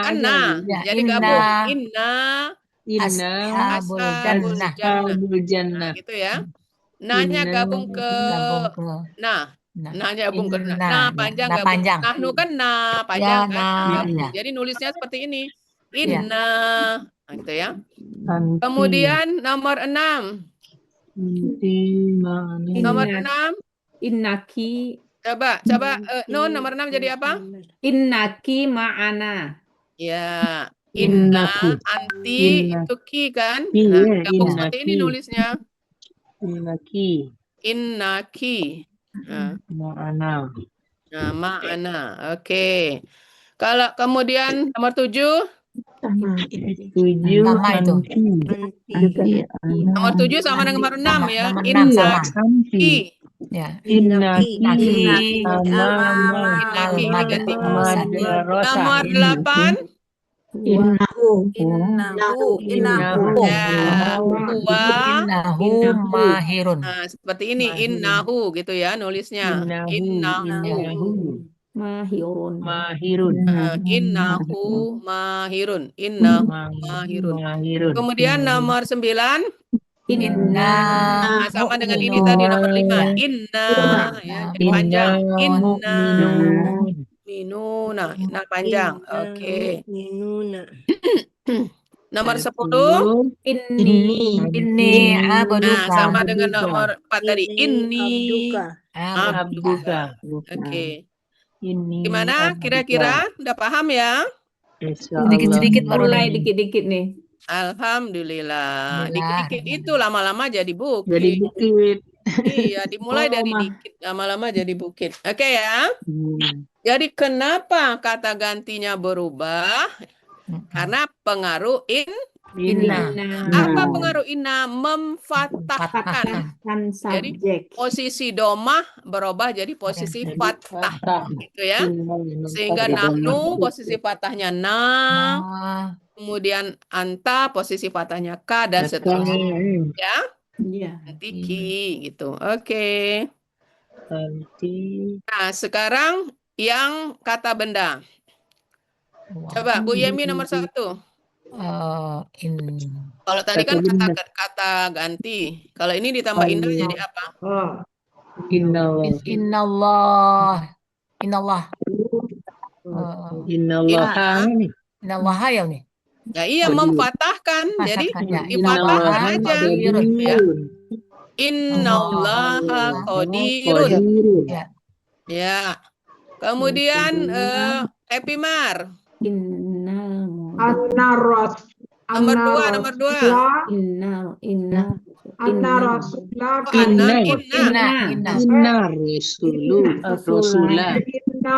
kan jadi gabung. Inna ashabul jannah. Nah, gitu ya. Nanya gabung ke nanya gabung ke panjang gabung. Nahnu kan panjang kan. Jadi nulisnya seperti ini. Inna. Nah, gitu ya. Kemudian nomor 6. Nomor 6. Innaki. Coba Nun nomor 6 jadi apa? Innaki ma'ana. Ya. Inna, anti, itu ki kan? Nah, gabung seperti ini nulisnya. Innaki. Ma'ana. Nah, ma'ana. Oke. Kalau kemudian nomor 7. Sama itu. Nomor 7 sama dengan nomor 6 ya. Innaki. Ya. Innaki diganti. Nomor 8. Innahu. Innahu. Innahu. Ya, huwa. Innahu mahirun. Nah, seperti ini, innahu gitu ya nulisnya. Innahu. Mahirun. Mahirun. Innahu mahirun. Innahu mahirun. Kemudian nomor 9. Inna Nah, sama dengan ini tadi nomor 5. Inna ya, jadi panjang. Inna minuna. Nah, panjang. Oke. Minuna. Nomor 10. Inni abduka. Nah, sama dengan nomor 4 tadi. Inni Abduka. Oke. Ini Gimana kira-kira? Udah paham ya? Sedikit-sedikit baru Mulai nih. dikit-dikit nih. Alhamdulillah. Dikit-dikit itu lama-lama jadi bukit. Jadi bukit. Iya, dimulai dari dikit, lama-lama jadi bukit. Oke ya. Jadi kenapa kata gantinya berubah? Karena pengaruh Inna. Apa pengaruh inna? Memfathahkan. Jadi posisi domah berubah jadi posisi fathah, gitu ya. Sehingga nahnu posisi fathahnya na, kemudian anta posisi fathahnya ka dan seterusnya. Ya. Nanti ki gitu. Oke. Nah, sekarang yang kata benda. Coba Bu Yemi nomor 1. Kalau tadi kan kata ganti. Kalau ini ditambah indah jadi apa? Innallah. Innallah ya nih. Ya iya memfathahkan. Jadi difathahkan aja. Ya. Innallaha qadirun. Ya. Kemudian Epimar. Nomor 2. Anna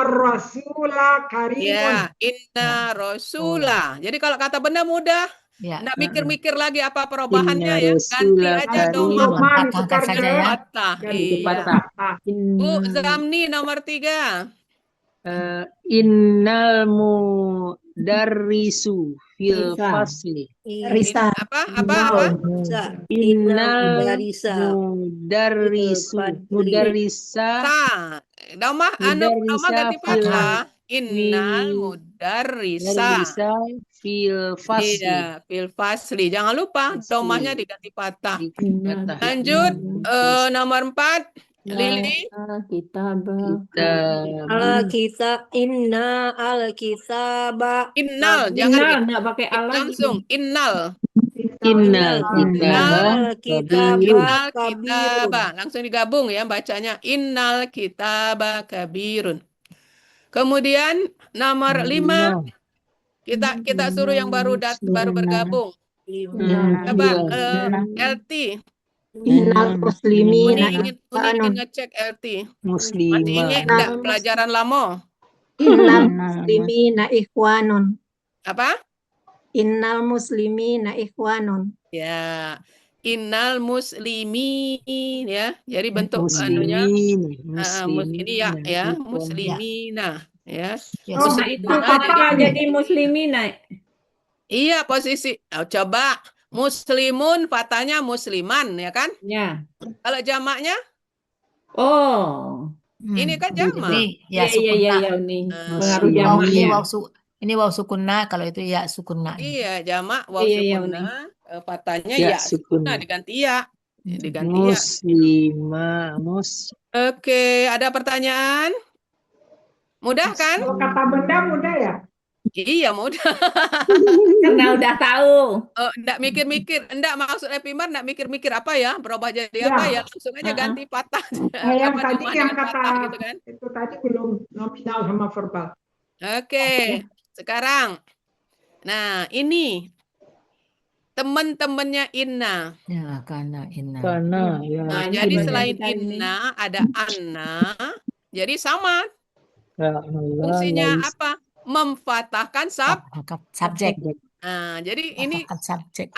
Rasulullah karimun. Ya, inna rasula. Jadi kalau kata benda mudah, nggak mikir-mikir lagi apa perubahannya ya. Ganti aja domah. Patahkan saja ya. Patah. Iya. Bu Zamni nomor 3. Innal mudarrisu fil fasli. Risa. Apa? Innal mudarrisa. Domah ganti patah. Innal mudarrisa fil fasli. Iya, fil fasli. Jangan lupa domahnya diganti patah. Lanjut nomor 4. Lili. Innal, jangan pakai al langsung. Innal kitaba. Langsung digabung ya bacanya. Innal kitaba kabirun. Kemudian nomor 5. Kita suruh yang baru bergabung. Coba LT. Innal muslimina Uni ingin ngecek LT. Masih ingat enggak pelajaran lama? Innal muslimina ikhwanun. Apa? Innal muslimina ikhwanun. Ya. Innal muslimin ya. Jadi bentuk anunya ini ya, muslimina ya. Itu kata jadi muslimina. Iya, posisi. Coba muslimun fatanya musliman ya kan? Ya. Kalau jamaknya? Ini kan jamak. Ya, iya ini. Pengaruh jamaknya. Ini waw sukunna, kalau itu ya sukunna. Iya, jamak waw sukunna. Fatanya ya sukunna diganti ya. Muslimah. Oke, ada pertanyaan? Mudah kan? Kalau kata benda mudah ya? Iya mudah. Karena udah tahu. Enggak mikir-mikir, enggak maksud Epimar enggak mikir-mikir apa ya, berubah jadi apa ya, langsung aja ganti patah. Yang tadi yang kata patah, gitu kan? itu tadi belum nominal sama verbal. Oke, sekarang. Nah, ini teman-temannya inna. Ya, karena inna. Ya. Nah, jadi selain inna ada anna. Jadi sama. Fungsinya apa? Memfathahkan subjek. Nah, jadi ini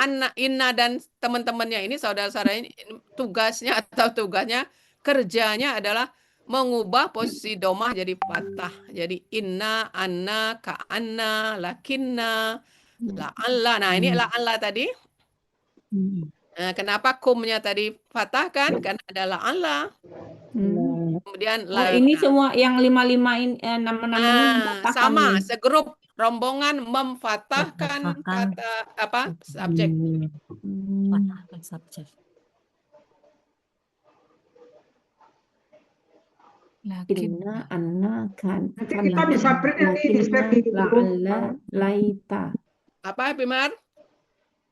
Anna, Inna dan teman-temannya ini saudara-saudaranya tugasnya kerjanya adalah mengubah posisi domah jadi fathah. Jadi inna, anna, ka'anna, lakinna, la'alla. Nah, ini la'alla tadi. Kenapa kumnya tadi fathah kan? Karena ada la'alla. Kemudian Oh, ini laita. semua yang 55 ini nama-nama ini dipatahkan Sama, nih. segrup rombongan memfatahkan kata apa? Subjek. Patahkan subjek. Lakin Inna, anna, kan, Nanti kita bisa print nanti di share di grup. la'alla, laita. Apa, Bimar?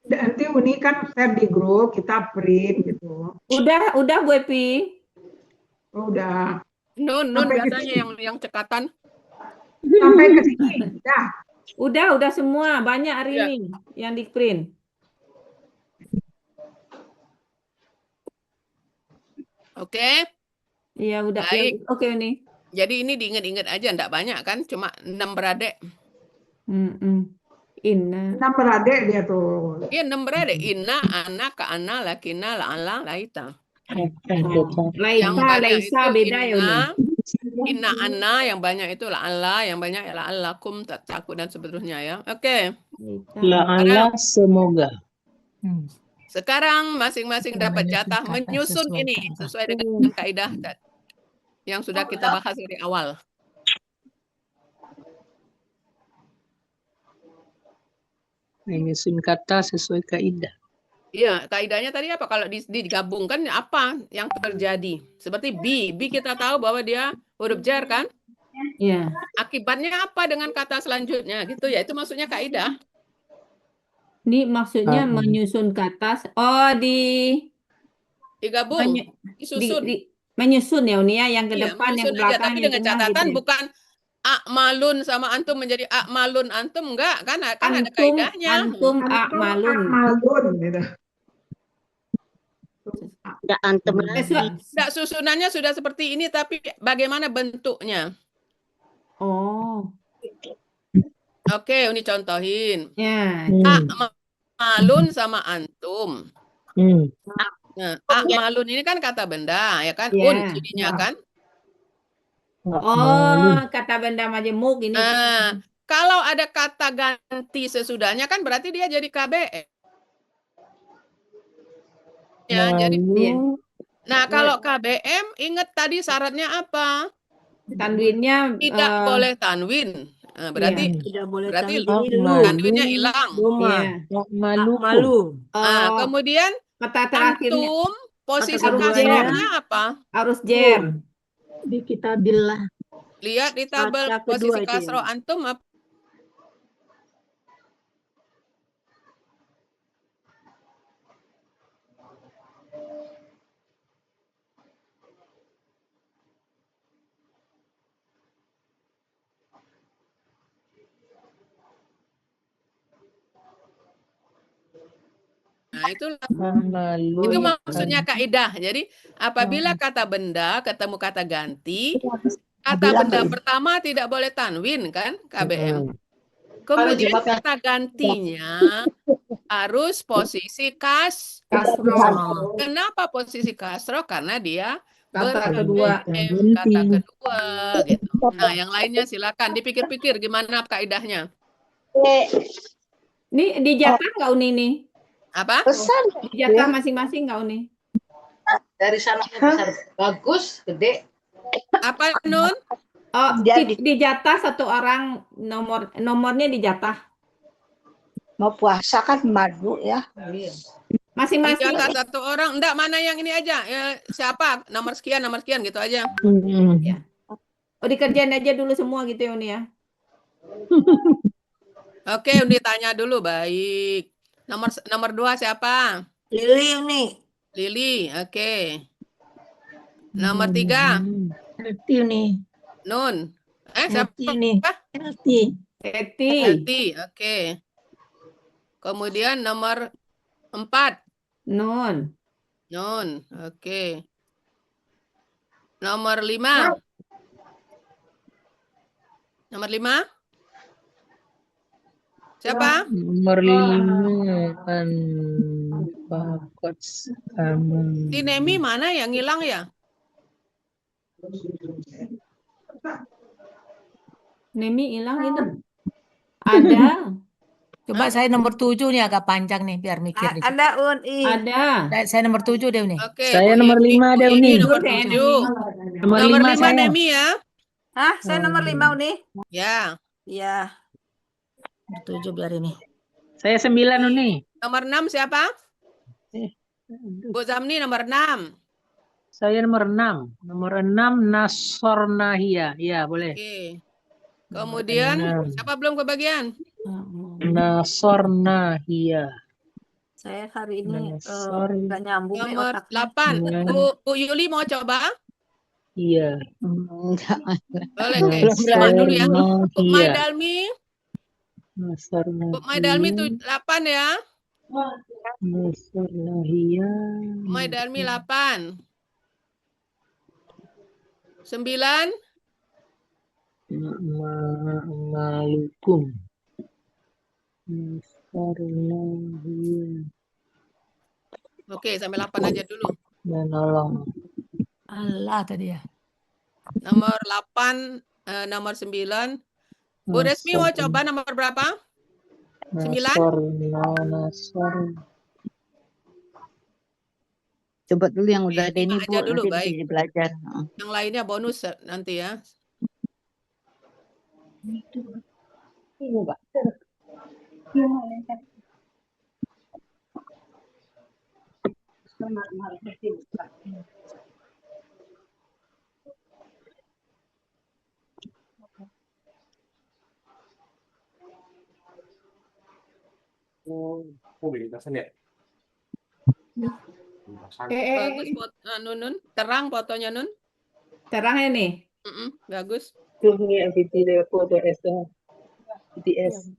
Nanti Uni kan share di grup, kita print gitu. Udah Bu Epi. Udah. Nun Sampai ke biasanya yang cekatan. Sampai ke sini. Dah. Udah semua. Banyak hari Iya. ini yang di print. Oke. Iya, udah. Baik. Oke, Uni. Jadi ini diinget-inget aja, enggak banyak kan? Cuma 6 beradik. Inna. 6 beradik dia tuh. Iya, 6 beradik. Inna, anna, ka'anna, lakina, la'alla, laita. Yang Laita, banyak laisa itu beda ya, Uni. inna, anna, yang banyak itu la'alla, yang banyak la'allakum, takut dan seterusnya ya. Oke. La'alla semoga. Sekarang masing-masing dapat jatah kata menyusun sesuai ini kaidah. sesuai dengan kaidah yang sudah kita bahas dari awal. Menyusun kata sesuai kaidah. Iya, kaidahnya tadi apa? Kalau digabungkan apa yang terjadi? Seperti B kita tahu bahwa dia huruf jar kan? Iya. Akibatnya apa dengan kata selanjutnya? Gitu ya, itu maksudnya kaidah. Ini maksudnya menyusun kata. Digabung, disusun. Menyusun ya, Uni ya, yang ke Iya, depan, yang menyusun ke aja. belakang, Tapi yang dengan tengah catatan gitu ya. bukan akmalun sama antum menjadi akmalun antum enggak kan ada Antum, kaidahnya. antum akmalun. Akmalun gitu. Ya antum lagi. Enggak, susunannya sudah seperti ini tapi bagaimana bentuknya? Oh. Oke, Uni contohin. Ya. Akmalun sama antum. Nah, akmalun ini kan kata benda, ya kan? Ya. Jadinya kan? Oh, kata benda majemuk ini. Nah, kalau ada kata ganti sesudahnya kan berarti dia jadi KBM. Ya, jadi. Nah, kalau KBM ingat tadi syaratnya apa? Tanwinnya Tidak boleh tanwin. Nah, berarti tidak berarti tanwin. tanwinnya hilang. Malu. Nah, kemudian Kata terakhirnya antum posisi harus kasrohnya apa? harus jer. Di kitabillah. Lihat di tabel Kata kedua posisi itu ya. kasroh antum apa? Nah, itu maksudnya kaidah. Jadi, apabila kata benda ketemu kata ganti, kata benda pertama tidak boleh tanwin kan, KBM. Kemudian kata gantinya harus posisi kasroh. Kenapa posisi kasroh? Karena dia Kata kedua. kata kedua gitu. Nah, yang lainnya silakan dipikir-pikir gimana kaidahnya. Ini dijatah nggak Uni nih? Apa? Besar. Dijatah masing-masing nggak Uni? Dari sana besar. Bagus, gede. Apa Nun? Oh, dijatah satu orang nomornya dijatah. Mau puasa kan madu ya. Masing-masing. Dijatah satu orang. Enggak, mana yang ini aja. Ya, siapa? Nomor sekian gitu aja. Ya. Oh, dikerjain aja dulu semua gitu ya Uni ya. Oke, Uni tanya dulu. Baik. Nomor 2 siapa? Lili Uni. Lili, oke. Nomor 3. Elti nih. Nun. Siapa? Nih. Eti, oke. Kemudian nomor 4. Nun. Oke. Nomor 5. Nomor 5? Siapa? Nomor 5 kan Pak Coach. Si Nemi mana yang hilang ya? Nemi hilang itu. Ada. Coba saya nomor 7 nih agak panjang nih biar mikir dikit. Ada Uni. Ada. Saya nomor 7 deh nih. Oke, Saya Bu nomor Ini, 5 Bu deh, Ini Uni. nomor Dulu, 7. Nomor Nomor 5 5 saya. Nemi ya. Hah, saya nomor 5 Uni. Ya. Iya. Nomor 7 biar ini. Saya 9 Uni. Nomor 6 siapa? Aduh. Bu Zamni nomor 6. Saya nomor 6. Nomor 6 Nasornahia. Ya, boleh. Oke. Nomor Kemudian 6. siapa belum kebagian? Nasornahia. Saya hari ini Nasor. nggak nyambung nih Nomor otaknya. 8. Bu Yuli mau coba? Iya. Enggak. Boleh, oke. Belum Coba berani. dulu ya. Bu Mai Nasornahia. Dalmi. Bu Mai Dalmi itu 8 ya. Nasornahia. Bu Mai Dalmi 8. 9. Malukum. Nasornahia. Oke, sampai 8 aja dulu. Menolong. Allah tadi ya. Nomor 8, nomor 9. Bu Resmi mau coba nomor berapa? 9? Nasor. Coba dulu yang udah ada 5 ini, aja Bu. dulu, Nanti baik. bisa belajar. Yang lainnya bonus nanti ya. Bagus foto Nun. Terang fotonya Nun. Terang ini. Bagus. Tuh nih video foto BTS.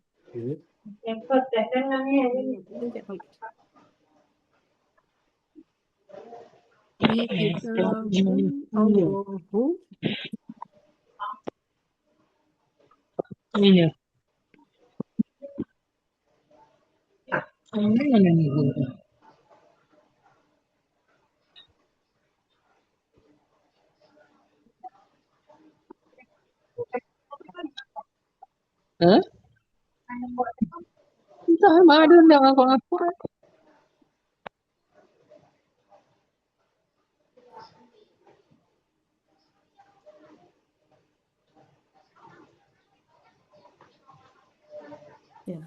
Iya. Mana nih Bu? Hah? Entah, ada enggak ngapa-ngapa. Ya.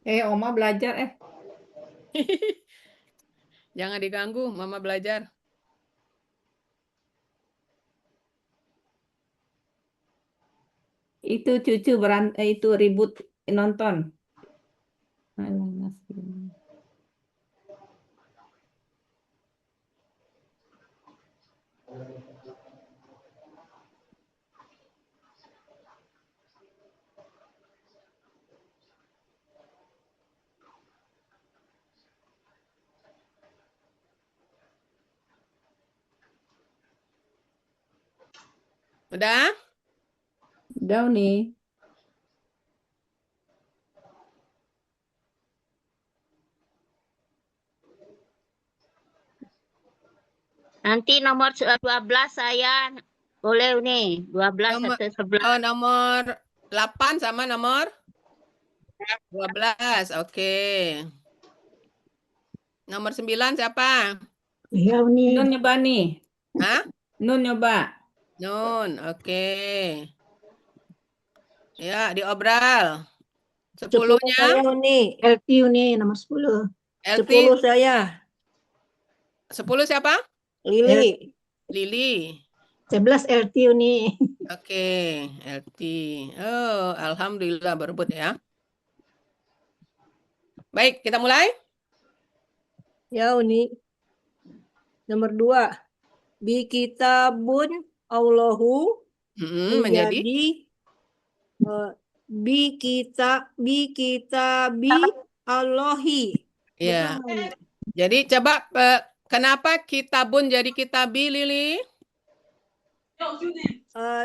Oma belajar Jangan diganggu, Mama belajar. Itu cucu itu ribut nonton. Udah? Udah nih. Nanti nomor 12 saya boleh nih, 12 atau 11. Nomor 8 sama nomor 12. Oke. Nomor 9 siapa? Iya, Uni. Nun nyoba nih. Hah? Nun nyoba. Nun, oke. Ya, diobral. 10-nya? Saya Uni, LT Uni nomor 10. LT 10 saya. 10 siapa? Lili. Lili. 11 LT Uni. Oke, LT. Oh, alhamdulillah berebut ya. Baik, kita mulai. Ya, Uni. Nomor 2. Bi kitabun Allahu Menjadi menjadi bi kitabi Allahi. ya. Betul, Uni. Jadi coba kenapa kitabun jadi kitabi, Lili?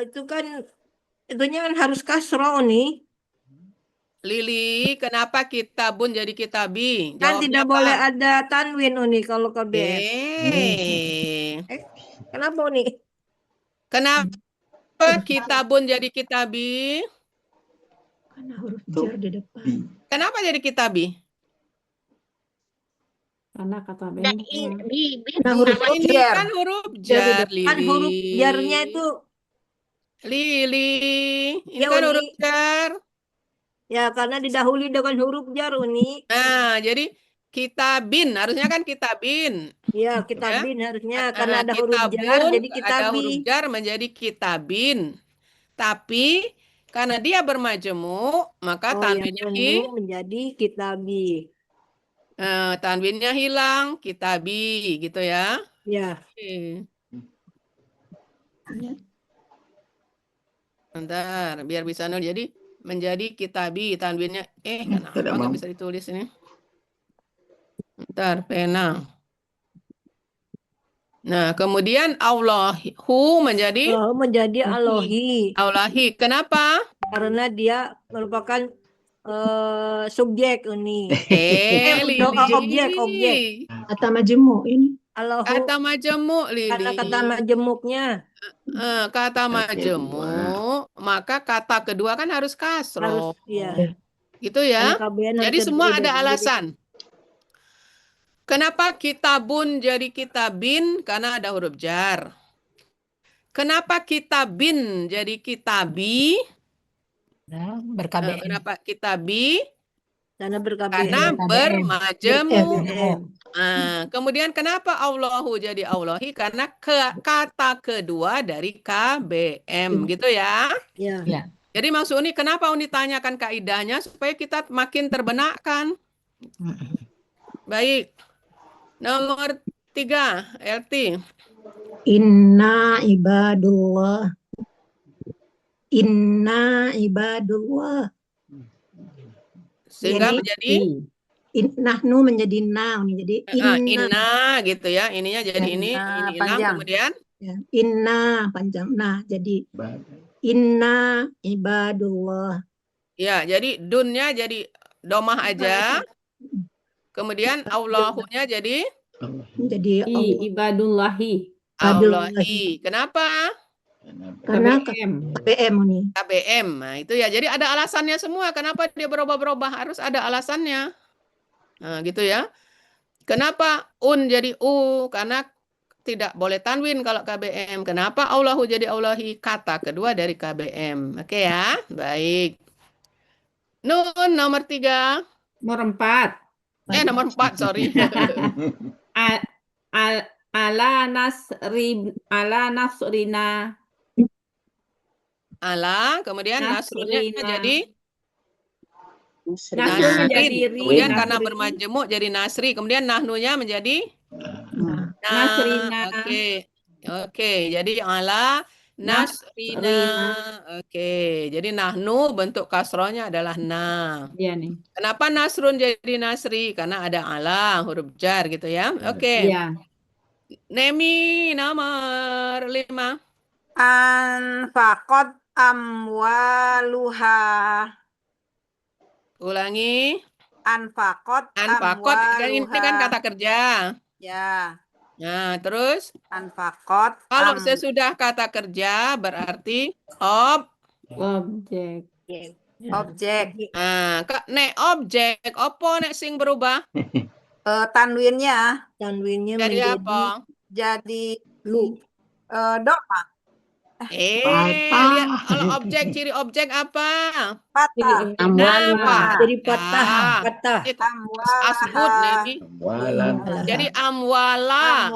Itu kan itunya kan harus kasroh nih. Lili, kenapa kitabun jadi kitabi? Kan Jawabnya tidak apa? boleh ada tanwin Uni kalau KBM. Kenapa Uni? Kenapa kitabun jadi kitabi? Karena huruf jar di depan. Kenapa jadi kitabi? Karena kata Nah, bentuknya. Nah, huruf Ini jar. kan huruf Jar di jar, depan. Kan Lili. huruf jarnya itu Lili, ini Ya, kan Uni. huruf jar. ya karena didahului dengan huruf jar Uni. Nah, jadi kitabin, harusnya kan kitabin. Ya, kitabin harusnya karena ada huruf jar Kitabun, jadi ada huruf kitabi. jar menjadi kitabin. Tapi karena dia bermajemuk, maka Oh, yang tanwinnya penuh menjadi kitabi. tanwinnya hilang, kitabi gitu ya. Ya. Oke. Bentar, biar bisa nol. Jadi menjadi kitabi, tanwinnya kenapa nggak bisa ditulis ini? Bentar, pena. Nah, kemudian Allahu menjadi menjadi Allahi. Allahi. Kenapa? Karena dia merupakan subjek Uni. Lili. Objek. Kata majemuk ini. Allahu. Kata majemuk, Lili. Karena kata majemuknya. Kata majemuk, maka kata kedua kan harus kasroh. Harus, iya. Gitu ya. Karena KBN harus Jadi semua terdiri ada dari- alasan. Kenapa kitabun jadi kitabin? Karena ada huruf jar. Kenapa kitabin jadi kitabi? Ber-KBM. Kenapa kitabi? Karena ber-KBM. Karena bermajemuk. BM. Kemudian kenapa Allahu jadi Allahi? Karena kata kedua dari KBM, gitu ya. Ya. Jadi maksud Uni, kenapa Uni tanyakan kaidahnya supaya kita makin terbenakkan. Baik. Nomor 3, LT. Inna ibadullah. Inna ibadullah. Sehingga Ini menjadi nahnu menjadi na, jadi inna gitu ya. Ininya jadi ini inna, panjang. kemudian Ya, inna panjang nah jadi inna ibadullah. ya, jadi dunnya jadi domah aja. Kemudian Allahunya jadi Ibadullahi. Allahi. Kenapa? Karena KBM. KBM ini. KBM. Nah, itu ya. Jadi ada alasannya semua. Kenapa dia berubah-berubah? Harus ada alasannya. Nah, gitu ya. Kenapa jadi U? Karena tidak boleh tanwin kalau KBM. Kenapa Allahu jadi Allahi? Kata kedua dari KBM. Oke ya. Baik. Nun nomor 3. Nomor 4. Nomor 4, sorry. Ala nasrina. Ala, kemudian nasrunnya Nasrina. jadi Nasrun menjadi ri. Kemudian karena Nasri. bermajemuk jadi nasri. Kemudian nahnunya menjadi Nasrina. Oke. Jadi ala nasrina. Oke. Jadi nahnu bentuk kasrohnya adalah na. Iya nih. Kenapa nasrun jadi nasri? Karena ada ala, huruf jar gitu ya. Oke. Iya. Nemi nomor 5. Anfaqat amwaluha. Ulangi. Anfaqat Ini kan amwaluha. kata kerja. Ya. Nah, terus Anfaqat kalau sesudah kata kerja berarti Objek. objek. Nah, nek objek opo nek sing berubah? Tanwinnya Tanwinnya Jadi menjadi apa? jadi lu. doma. Lihat kalau objek, ciri objek apa? Patah. Jadi patah. Patah. Itu asbut Nemi. Jadi amwala.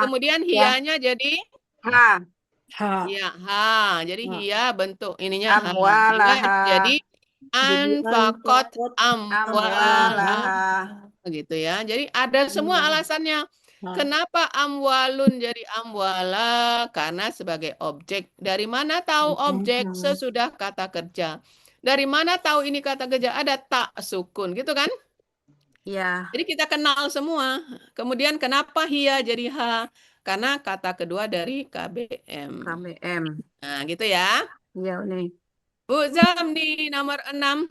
Kemudian hianya jadi Ha. Ha. ya ha. Jadi hia bentuk ininya ha. Amwalaha. Sehingga jadi anfaqat amwalaha Amwalaha. gitu ya. Jadi ada semua alasannya. Kenapa amwalun jadi amwala? Karena sebagai objek. Dari mana tahu objek? Sesudah kata kerja. Dari mana tahu ini kata kerja? Ada tak sukun gitu kan? Ya. Jadi kita kenal semua. Kemudian kenapa hia jadi ha? Karena kata kedua dari KBM. KBM. Nah, gitu ya. Iya, nih. Bu Zamni nomor 6.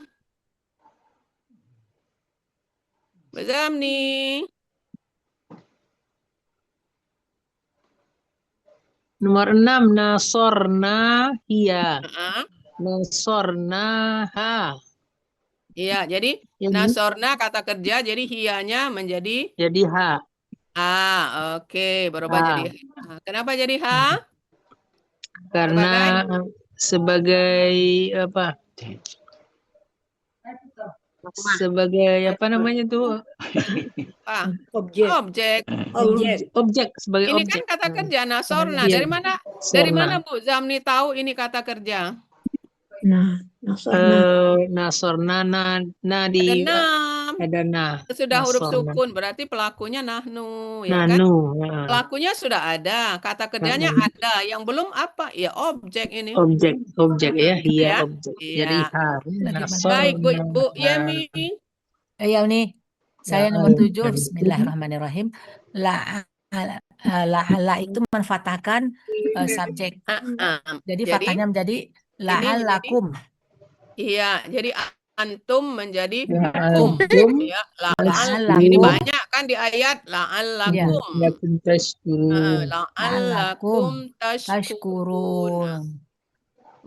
Bu Zamni. Nomor 6, nasorna hiya. Heeh. Nasornaha. Iya, jadi Jadi, nasorna kata kerja, jadi hianya menjadi jadi ha. oke, berubah jadi ha. Kenapa jadi ha? Karena sebagai apa? Sebagai apa namanya tuh? Objek. Objek Sebagai Ini objek. kan kata kerja nasorna. Iya. Dari Sorna. mana Bu Zamni tahu ini kata kerja? Nah, Nasorna ada na. Sudah huruf Nasorna. sukun, berarti pelakunya nahnu, ya kan? Nanu. Pelakunya sudah ada, kata kerjanya ada. Yang belum apa? Ya objek ini. Objek ya, Gitu iya ya. objek. Iya. Jadi ha. Baik, Bu Nasorna. Yemi. Ya nih, saya Ya, nomor 7. Bismillahirrahmanirrahim. La'ala itu menfatahkan subjek. Jadi fathahnya menjadi la'alakum. Iya, jadi antum menjadi La'alakum. kum. Ya, la'al. Ini La'alakum. banyak kan di ayat la'alakum. Lakum tashkurun. La'alakum tashkurun. Tashkurun.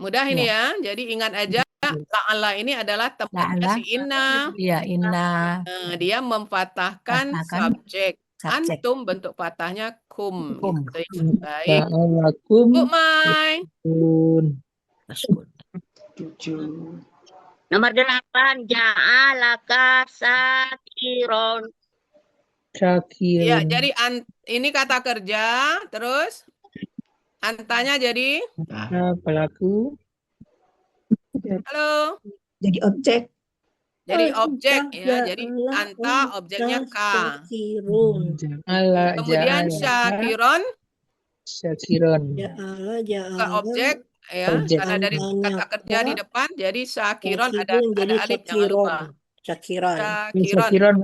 Mudah ini ya. Jadi ingat aja la'ala ini adalah tempatnya La'ala. si inna. Iya, inna. Dia memfatahkan subjek. Subjek. Antum bentuk patahnya kum. Kum. Gitu. Baik. La'alakum. Bu Mai. Nomor 8, ja'alaka sakiron. Ya, jadi ini kata kerja, terus antanya jadi Pelaku. halo. Jadi objek. Jadi objek ya. Jadi anta objeknya ka. Kemudian syakiron ke objek ya, karena dari kata kerja di depan jadi syakiron ada alif, jangan lupa. Syakiron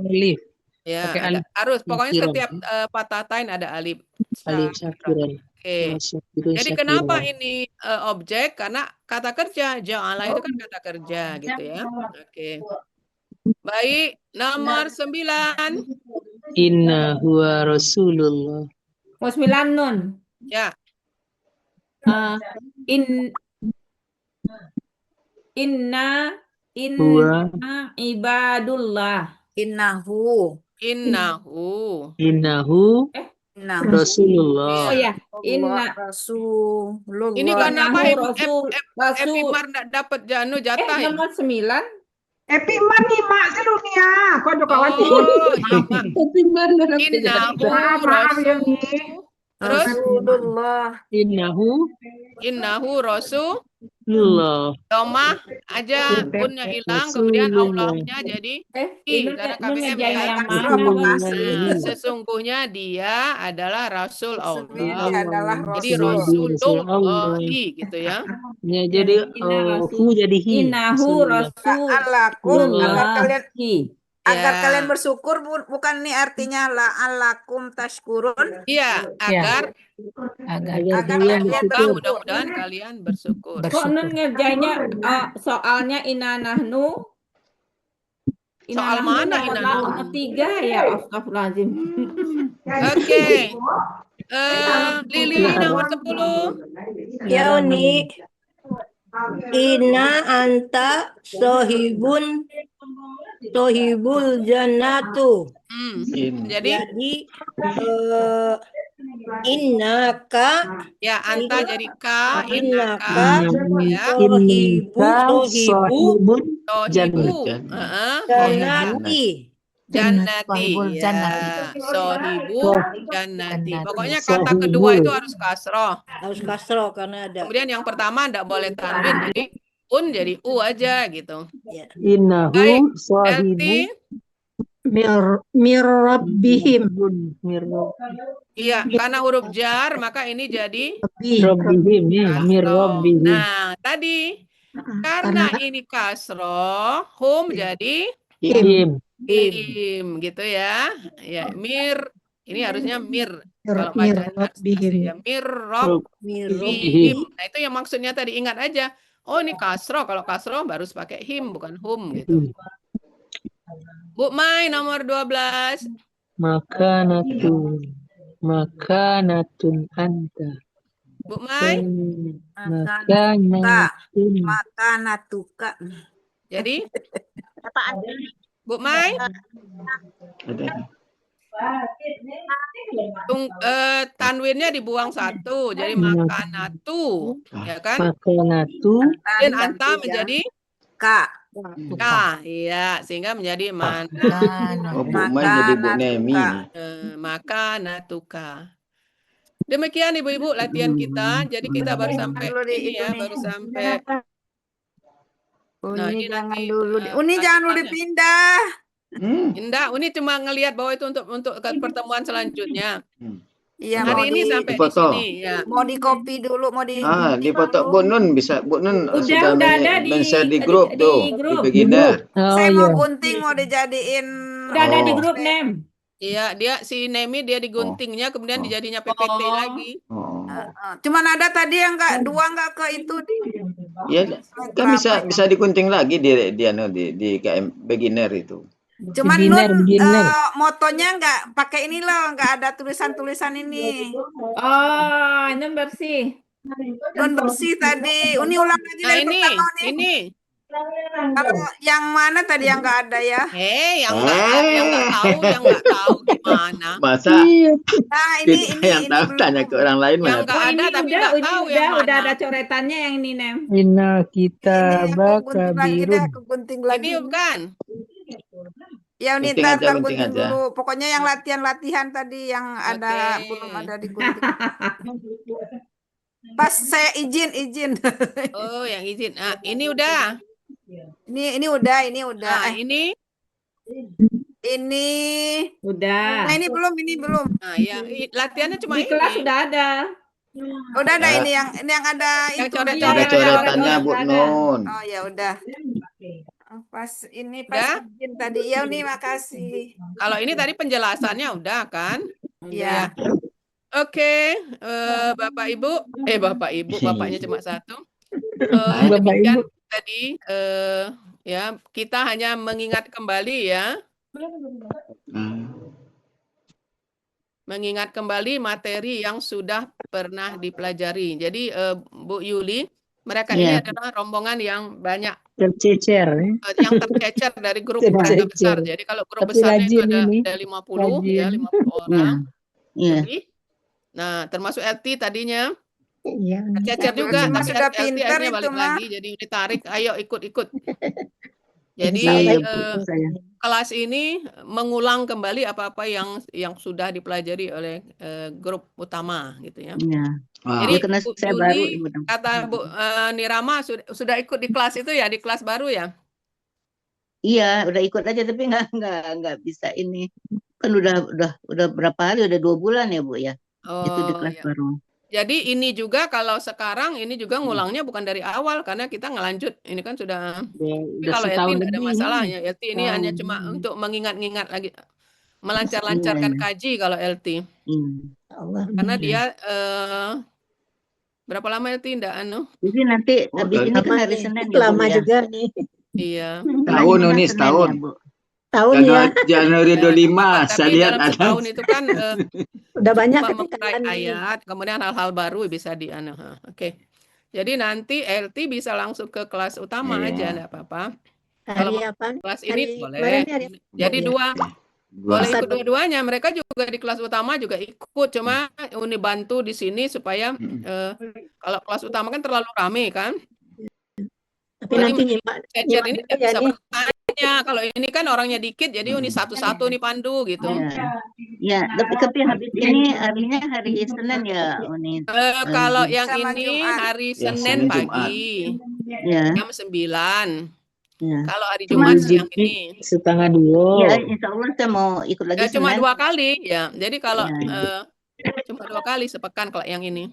alif. Ya, Pakai ada alif. harus pokoknya Syakiron. setiap patatain ada alif. Alif Syakiron. syakiron. Oke. Jadi kenapa ini objek? Karena kata kerja ja'ala itu kan kata kerja gitu ya. Oke. Baik, nomor 9. Inna huwa rasulullah. 9 nun. Ya. Inna Huwa. ibadullah. Innahu. Innahu. Innahu rasulullah. Oh ya, inna rasulullah. Ini karena apa? Rasul. Epimar enggak dapat jatah ya? Nomor 9. Epimar nih mak seluruhnya. Kau juga khawatir. Innahu Maaf ya rasul. nih. Terus Rasulullah. innahu rasul. Allah. Domah aja punnya hilang, kemudian Allahnya jadi karena KBM ya. Sesungguhnya dia adalah Rasul Allah. Jadi Rasulullahi gitu ya. Ya jadi hu jadi hi. Innahu rasulullah. Agar kalian bersyukur, bukan ini artinya la'allakum tashkurun. Iya, agar kalian bersyukur. Mudah-mudahan kalian bersyukur. Kok nun ngerjainnya soalnya inna nahnu? Soal mana inna nahnu? Nomor 3 ya, astagfirullahaladzim. Oke. Lili nomor 10. Ya Uni. Ina anta sohibul jannatu. Jadi innaka ya anta jadi ka, innaka ya. sohibu jannati ya. Sohibu jannati. Pokoknya kata kedua itu harus kasroh. Harus kasroh karena ada. Kemudian yang pertama enggak boleh tanwin, jadi Un jadi U aja gitu. Innahu Baik, sahibu LT, Mir rabbihim. iya, karena huruf jar maka ini jadi Rabbihim ya, mir kasroh. rabbihim. Nah, tadi karena ini kasroh, hum jadi Him. him gitu ya. Ya, mir ini harusnya mir. Kalau Mir bacaan rabbihim. asli ya, mir rabbihim. Nah, itu yang maksudnya tadi ingat aja. Oh, ini kasroh. Kalau kasroh baru pakai him bukan hum gitu. Bu Mai nomor 12. Makanatun anta. Bu Mai. Makanatun. Makanatuka. Jadi Bu Mai. Tanwinnya dibuang satu, jadi makanatu, ya kan? Makanatu. Dan anta menjadi Ka. ka, iya, sehingga menjadi Oh, Bu Mai jadi Bu Nemi nih. makanatuka. Demikian ibu-ibu latihan kita. Jadi kita baru sampai ini ya, baru sampai. Nah, Uni ini jangan nanti, dulu. Uni jangan dulu lanjutannya. dipindah. Indah, Uni cuma ngelihat bahwa itu untuk ke pertemuan selanjutnya. Iya, Hari mau ini di sampai di dipoto. sini ya. mau di copy dulu, mau di Dipoto Bu Nun bisa. Bu Nun sudah udah ada men-share di di grup tuh, di grup. beginner. Saya mau gunting, mau dijadiin Udah ada di Oh. grup, Nem. Iya, si Nemi dia diguntingnya kemudian dijadinya PPT lagi. Cuman ada tadi yang dua nggak ke itu Ya, kan bisa digunting lagi di KM beginner itu. Cuman Beginner, Nun beginner. motonya nggak pakai ini loh, nggak ada tulisan-tulisan ini. Oh, ini bersih. Nun bersih tadi. Uni ulang lagi Nah, dari ini, pertama nih. ini. Kalau yang mana tadi yang nggak ada ya? Yang nggak tahu gimana. Masa Nah, ini kita yang tahu belum. tanya ke orang lain Yang mana? nggak ada tapi nggak tahu yang udah mana. ada coretannya yang ini, Nem. Inna Ini kita aku gunting lagi deh, kabirun. aku gunting lagi. Ini bukan. Ya, Uni Gunting aja, ntar gunting gunting aja. dulu. Pokoknya yang latihan-latihan tadi yang ada Oke. belum ada digunting. Pas saya izin. Oh, yang izin. Ah, ini udah. Ini udah. Nah, ini. Ini Udah. Nah, ini belum. Nah, yang latihannya cuma Di kelas ini. sudah ada. Udah ada Ya. ini yang ada Yang itu. coret-coret. Ada coretannya Bu Ada. Nun. Oh ya udah. Pas Udah? izin tadi. Ya Uni makasih. Kalau ini tadi penjelasannya udah kan? Ya. Oke, Bapak Ibu, bapaknya cuma satu. Bapak Demikian Ibu. tadi ya kita hanya mengingat kembali ya, mengingat kembali materi yang sudah pernah dipelajari. Jadi Bu Yuli, mereka ini Iya. adalah rombongan yang banyak Tercecer. yang tercecer dari grup keluarga besar. Jadi kalau grup Tapi besarnya itu rajin ini. ada 50 ya, Rajin. 50 orang. Iya. Lebih. Nah, termasuk LT tadinya Iya. tercecer juga, Mas tapi sudah LT pinter akhirnya itu, balik mah. lagi. Jadi ditarik, ayo ikut-ikut. Jadi Saya. kelas ini mengulang kembali apa-apa yang sudah dipelajari oleh grup utama gitu ya. Iya. Jadi Ya, karena Bu saya baru, Yuli, Ibu. kata Bu Nirama sudah ikut di kelas itu ya, di kelas baru ya? Iya, udah ikut aja tapi nggak bisa ini. Kan udah berapa hari? Udah 2 bulan ya, Bu ya. Itu di Oh kelas ya. baru. Jadi ini juga kalau sekarang ini juga ngulangnya bukan dari awal karena kita ngelanjut. Ini kan sudah. Tapi Udah kalau LT setahun tidak ada lebih masalahnya. ini. LT ini hanya cuma untuk mengingat-ingat lagi, melancar-lancarkan Iya. kaji kalau LT. Allah. Karena dia berapa lama LT ndak anu? Jadi nanti Oh, habis ini kan Lama hari nih. Senin ya, Bu Lama ya. juga nih. Iya. Tahun Senin ini ya, setahun. Bu. Tahun ya. Januari 25 saya Tapi lihat dalam ada. setahun itu kan Udah banyak cuma ketika mengurai ayat, kemudian hal-hal baru bisa di anu. Oke. Jadi nanti LT bisa langsung ke kelas utama Iya. aja, enggak apa-apa. Kalau hari mau apa? kelas Hari ini kemarin boleh. hari Jadi ya. dua Dua. boleh Bisa ikut dua-duanya. Mereka juga di kelas utama juga ikut. Cuma Uni bantu di sini supaya kalau kelas utama kan terlalu rame kan. Tapi Jadi nanti nyimak Cecer ini aja tidak bisa nih. bertanya. Kalau ini kan orangnya dikit, jadi Uni satu-satu nih pandu gitu. Ya, tapi habis ini harinya hari Senin ya, Uni. Kalau yang Sama ini Jumat. hari Ya, Senin Senin, Jumat. pagi. Ya. jam 9. Ya. Kalau hari Cuman Jumat siang ini. setengah Ya, 2. insya Allah saya mau ikut lagi Ya cuma Senin. 2 kali ya. Jadi kalau Ya. cuma 2 kali sepekan kalau yang ini.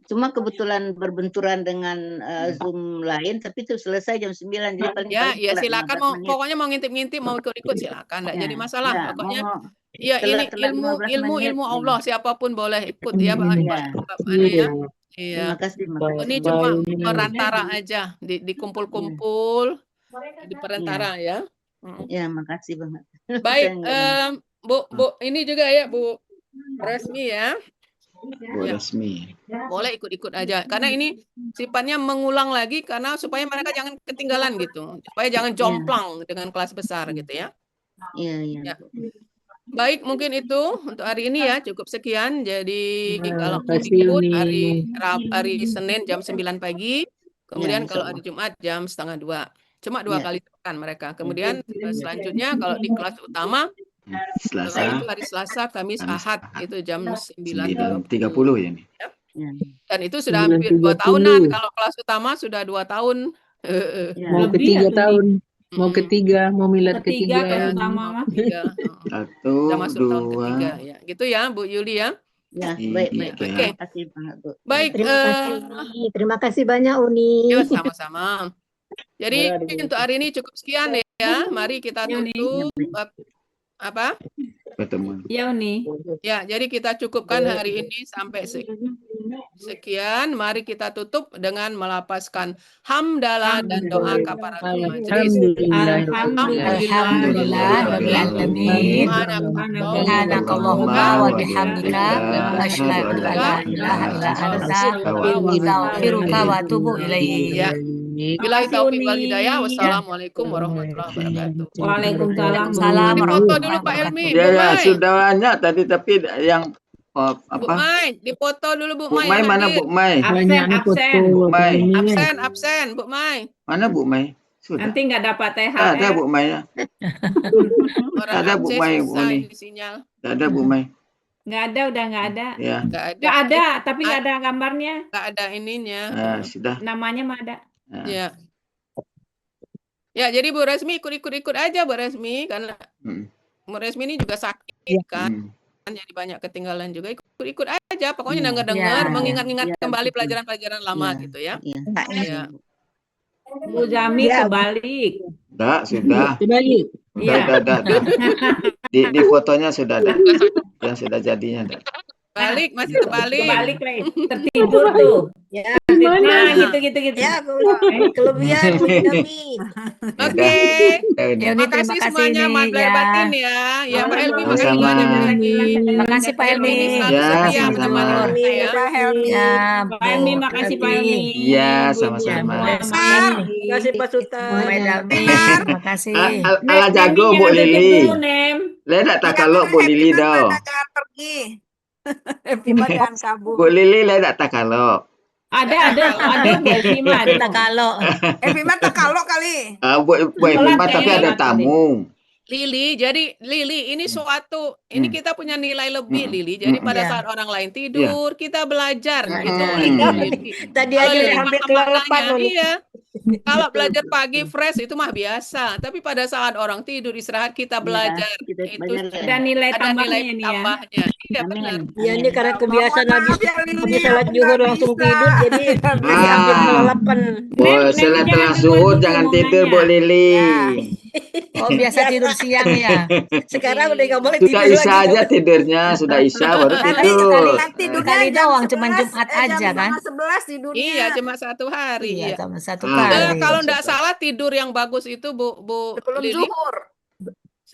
Cuma kebetulan berbenturan dengan Zoom lain, tapi itu selesai jam 9. Jadi paling Ya, ya telat silakan 15 menit. pokoknya mau ngintip-ngintip mau ikut-ikut silakan, enggak Ya, jadi masalah. ya, Pokoknya mau ya ini telat-telat 15 menit. ilmu Allah siapapun boleh ikut ya Pak Ya. ini ya. Iya. Terima kasih, makasih. Ini cuma perantara aja, dikumpul-kumpul di perantara ya. Ya, makasih banget. Baik, Saya nggak- Bu, ini juga ya Bu Resmi ya. Bu Resmi. Boleh ikut-ikut aja karena ini sifatnya mengulang lagi karena supaya mereka jangan ketinggalan gitu. Supaya jangan jomplang dengan kelas besar gitu ya. Iya, iya. Ya. Baik, mungkin itu untuk hari ini ya cukup sekian. Jadi kalau mau kasih, ikut Uni. hari Senin jam 9 pagi, kemudian Ya, kalau insya hari Jumat jam 1:30. Cuma 2 Ya. kali sepekan mereka. Kemudian selanjutnya kalau di kelas utama Selasa itu hari Selasa, Kamis, Ahad itu jam 9.30. 9.30 ya nih. Ya. Dan itu sudah hampir 2 tahunan. Kalau kelas utama sudah 2 tahun. Mau ketiga tahun. Mau ketiga, mau milad Ketiga ketiga. kelas utama mah. Tiga. Satu, Sudah masuk tahun ketiga dua. ya. Gitu ya Bu Yuli ya. Ya, baik, baik. Oke. Oke. Terima kasih banget, Bu. Baik, Terima kasih. Terima kasih banyak Uni. ya sama-sama. Jadi untuk hari ini cukup sekian ya. Mari kita tutup apa? Pertemuan. Ya Uni. Ya, jadi kita cukupkan hari ini sampai sekian. Mari kita tutup dengan melapaskan hamdalah dan doa kafaratul majelis. Alhamdulillahirabbil alamin. Subhanakallahumma wa bihamdika asyhadu an la ilaha illa anta astaghfiruka wa atubu ilaik. Ya. Billahi taufiq wal hidayah. Wassalamualaikum warahmatullahi wabarakatuh. Waalaikumsalam. Salam Dipoto dulu Pak Elmi. Bu Ya, Mai. sudah banyak tadi tapi yang Bu apa? Mai, dipoto dulu Bu Bu Mai. Mai yang mana hadir. Bu Mai? Absen. Bu Mai. Absen Bu Mai. Mana Bu Mai? Sudah. Nanti nggak dapat Tak ada THR. Bu Mai. Orang Tak ada Bu Aceh Mai Bu susah ini. ini sinyal. Tak ada Bu Mai. Nggak ada, udah nggak ada. Ya. Nggak ada. Nggak ada, tapi nggak ada gambarnya. Nggak ada ininya. Nah, sudah. Namanya mah ada. Nah. Ya. Ya, jadi Bu Resmi ikut aja Bu Resmi karena Bu Resmi ini juga sakit kan. Jadi banyak ketinggalan juga ikut aja. Pokoknya dengar-dengar, mengingat-ingat kembali pelajaran-pelajaran lama gitu ya. Iya. Bu Zami kebalik. Enggak, sudah. Kebalik. Iya. Sudah. Di fotonya sudah ada. Yang sudah jadinya ada. Balik, masih terbalik. Kebalik, Rey. Tertidur tuh. Ya, Nah, gitu. ya kelebihan Uni. Oke. Ya, Uni, Makasih terima kasih, semuanya, Uni, maaf lahir ya. batin ya. Ya, Pak Elmi makasih Sama-sama. banyak lagi. Terima kasih Pak Elmi. Selalu Ya, setia sama-sama. menemani kita ya. Pak Helmi. Ya, Pak Elmi, Bu makasih Pak Elmi. Elmi. Iya, Ibu-ibu sama-sama. semua, Terima makasih. Kasih Pak Sultan. Bu Dalmi, terima kasih. Ala jago Bu Jangan tutup Lili. dulu, Nem. Leda tak kalau Bu Lili dah. Jangan pergi. Epiman jangan kabur. Bu Lili leda tak kalau. Ada Bu Elvima. Kita kalau Epiman tak kalau kali. Bu Efima tapi ada tamu. Lili, jadi Lili ini suatu, ini kita punya nilai lebih Lili. Jadi pada saat orang lain tidur, kita belajar gitu. Tadi Kalau aja Lili udah hampir makan kelelepan maknanya, loh. iya. Kalau belajar pagi fresh itu mah biasa. Tapi pada saat orang tidur istirahat kita belajar. Itu Ada nilai ada tambahnya nilai nih ya. tambahnya. Iya benar. Ya ini karena kebiasaan habis salat Lili, zuhur nggak langsung bisa. tidur jadi masih hampir kelelepan. Setelah zuhur jangan tidur Bu Lili. oh biasa tidur siang ya. Sekarang udah nggak boleh Sudah tidur isya lagi. aja tidurnya, sudah isya baru tidur. Sekali doang cuma Jumat aja kan. 11 tidurnya. Iya, cuma satu hari. Iya, Iya. cuma satu kali. Kalau enggak salah tidur yang bagus itu Bu Sebelum Lili. zuhur.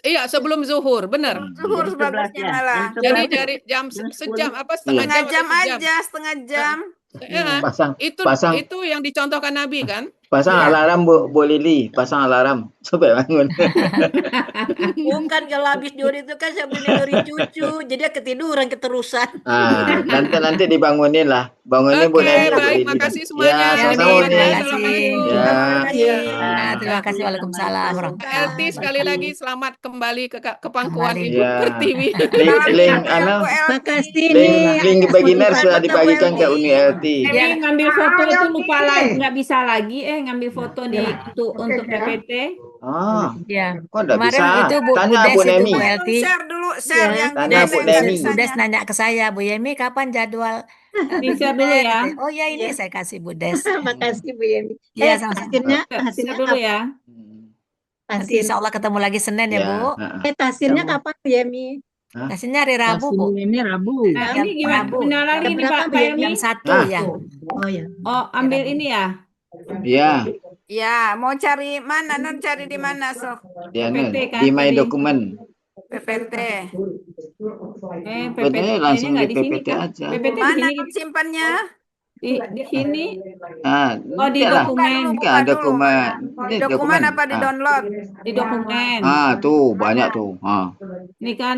Iya, sebelum zuhur, benar. Zuhur sebagusnya malah. Jadi dari jam sejam apa setengah Setengah jam atau sejam? aja, setengah jam. Ya, Pasang itu yang dicontohkan Nabi kan? pasang alarm Bu Lili, pasang alarm supaya bangun. Bukan kalau habis zuhur itu kan sambil nidurin cucu, jadi ketiduran keterusan. Nanti dibangunin lah. Bangunin Bu Lili. Baik, makasih semuanya. Ya, sama-sama. Assalamualaikum. Ya. Terima kasih. Waalaikumsalam. Kak Elti sekali lagi selamat kembali ke pangkuan Ibu Ya. Pertiwi. Makasih Link beginner sudah dibagikan ke Uni LT. Yang ngambil foto itu lupa lagi, nggak bisa lagi ngambil foto di untuk Kak. PPT. Ah, Ya, kok enggak kemarin bisa? itu Bu Tanya Des Bu itu Nemi. Bu Elti. Share dulu, share yang Tanya gimana Bu yang nggak Nemi. Bu Des bisanya. nanya ke saya, Bu Yemi kapan jadwal Di-share dulu PPT? ya. Oh ya ini Iya. saya kasih Bu Des. Makasih Bu Yemi. Iya sama-sama. Tasirnya Share dulu kapan? ya. Nanti Tasir. insya Allah ketemu lagi Senin ya Ya, Bu. Tasirnya Insya Allah. kapan Bu Yemi? Tasirnya hari Rabu Bu. Tasnya ini Rabu. Nah, Jam ini gimana? Rabu. Benar lagi Jam nih berapa Pak Bu Yemi? Jam 1 Ah. ya. Oh ya. Oh, ambil ini ya. Iya, Ya, mau cari mana? Nun cari di mana, Sok? dia PPT kan di My tadi. Document. PPT. Betulnya PPT-nya langsung nggak di di sini PPT kan? aja. PPT di Mana sini Nun simpannya? di sini. Ah, Oh, di enggak lah. dokumen. Buka Kan dulu dokumen. mana? Ini Di dokumen apa di Ah. download? Di dokumen. Ah, tuh banyak tuh. Ah. Ini kan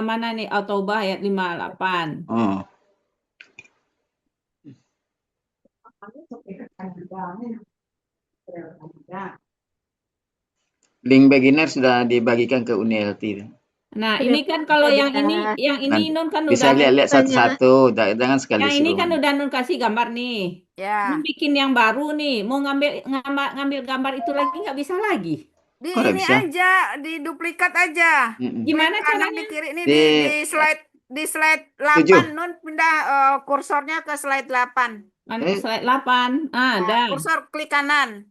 mana nih At-Taubah ayat 58. Ah. Link beginner sudah dibagikan ke Uni LT. Nah, ini kan kalau yang ini Nun kan Bisa udah lihat-lihat satu-satu, jangan sekali yang ini suruh. kan udah Nun kasih gambar nih. Ya. Nun bikin yang baru nih. Mau ngambil gambar itu lagi nggak bisa lagi. Di Kok nggak ini bisa? aja, di duplikat aja. Gimana Kanan caranya? di kiri ini Di di slide 8 7. Nun pindah kursornya ke slide 8. Slide 8. Ah, ada. Kursor klik kanan.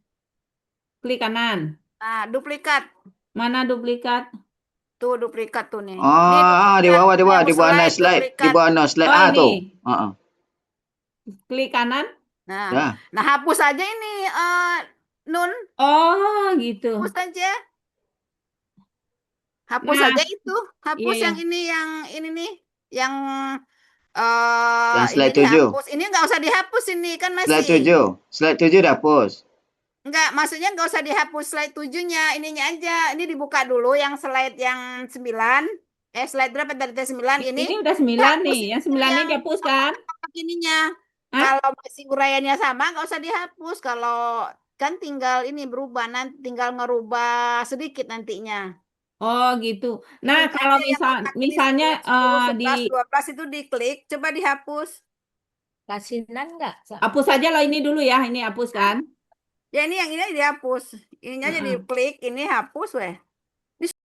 Klik kanan. Nah, duplikat. Mana duplikat? Tuh duplikat tuh nih. Oh, di bawah, di bawah no slide, di bawah no slide. Oh, Ah, ini. tuh. Klik kanan. Nah, Ya. nah hapus aja ini Nun. Oh, gitu. Hapus aja. Hapus Nah, aja itu. Hapus iya. yang ini nih. Yang Yang slide ini 7. dihapus. Ini nggak usah dihapus ini kan masih. Slide 7. Slide 7 dihapus. Enggak, maksudnya nggak usah dihapus slide 7-nya, ininya aja. Ini dibuka dulu yang slide yang 9. Slide berapa tadi? 9 ini. Ini udah 9 nih. Yang 9 ini dihapus kan? Ininya. Hah? Kalau masih uraiannya sama nggak usah dihapus. Kalau kan tinggal ini berubah, nanti tinggal ngerubah sedikit nantinya. Oh, gitu. Nah, kalau misalnya di 12 itu diklik, coba dihapus. Kasinan nggak? hapus aja lah ini dulu ya. Ini hapus kan? Ya ini yang ini dihapus. Ininya aja diklik, ini hapus weh.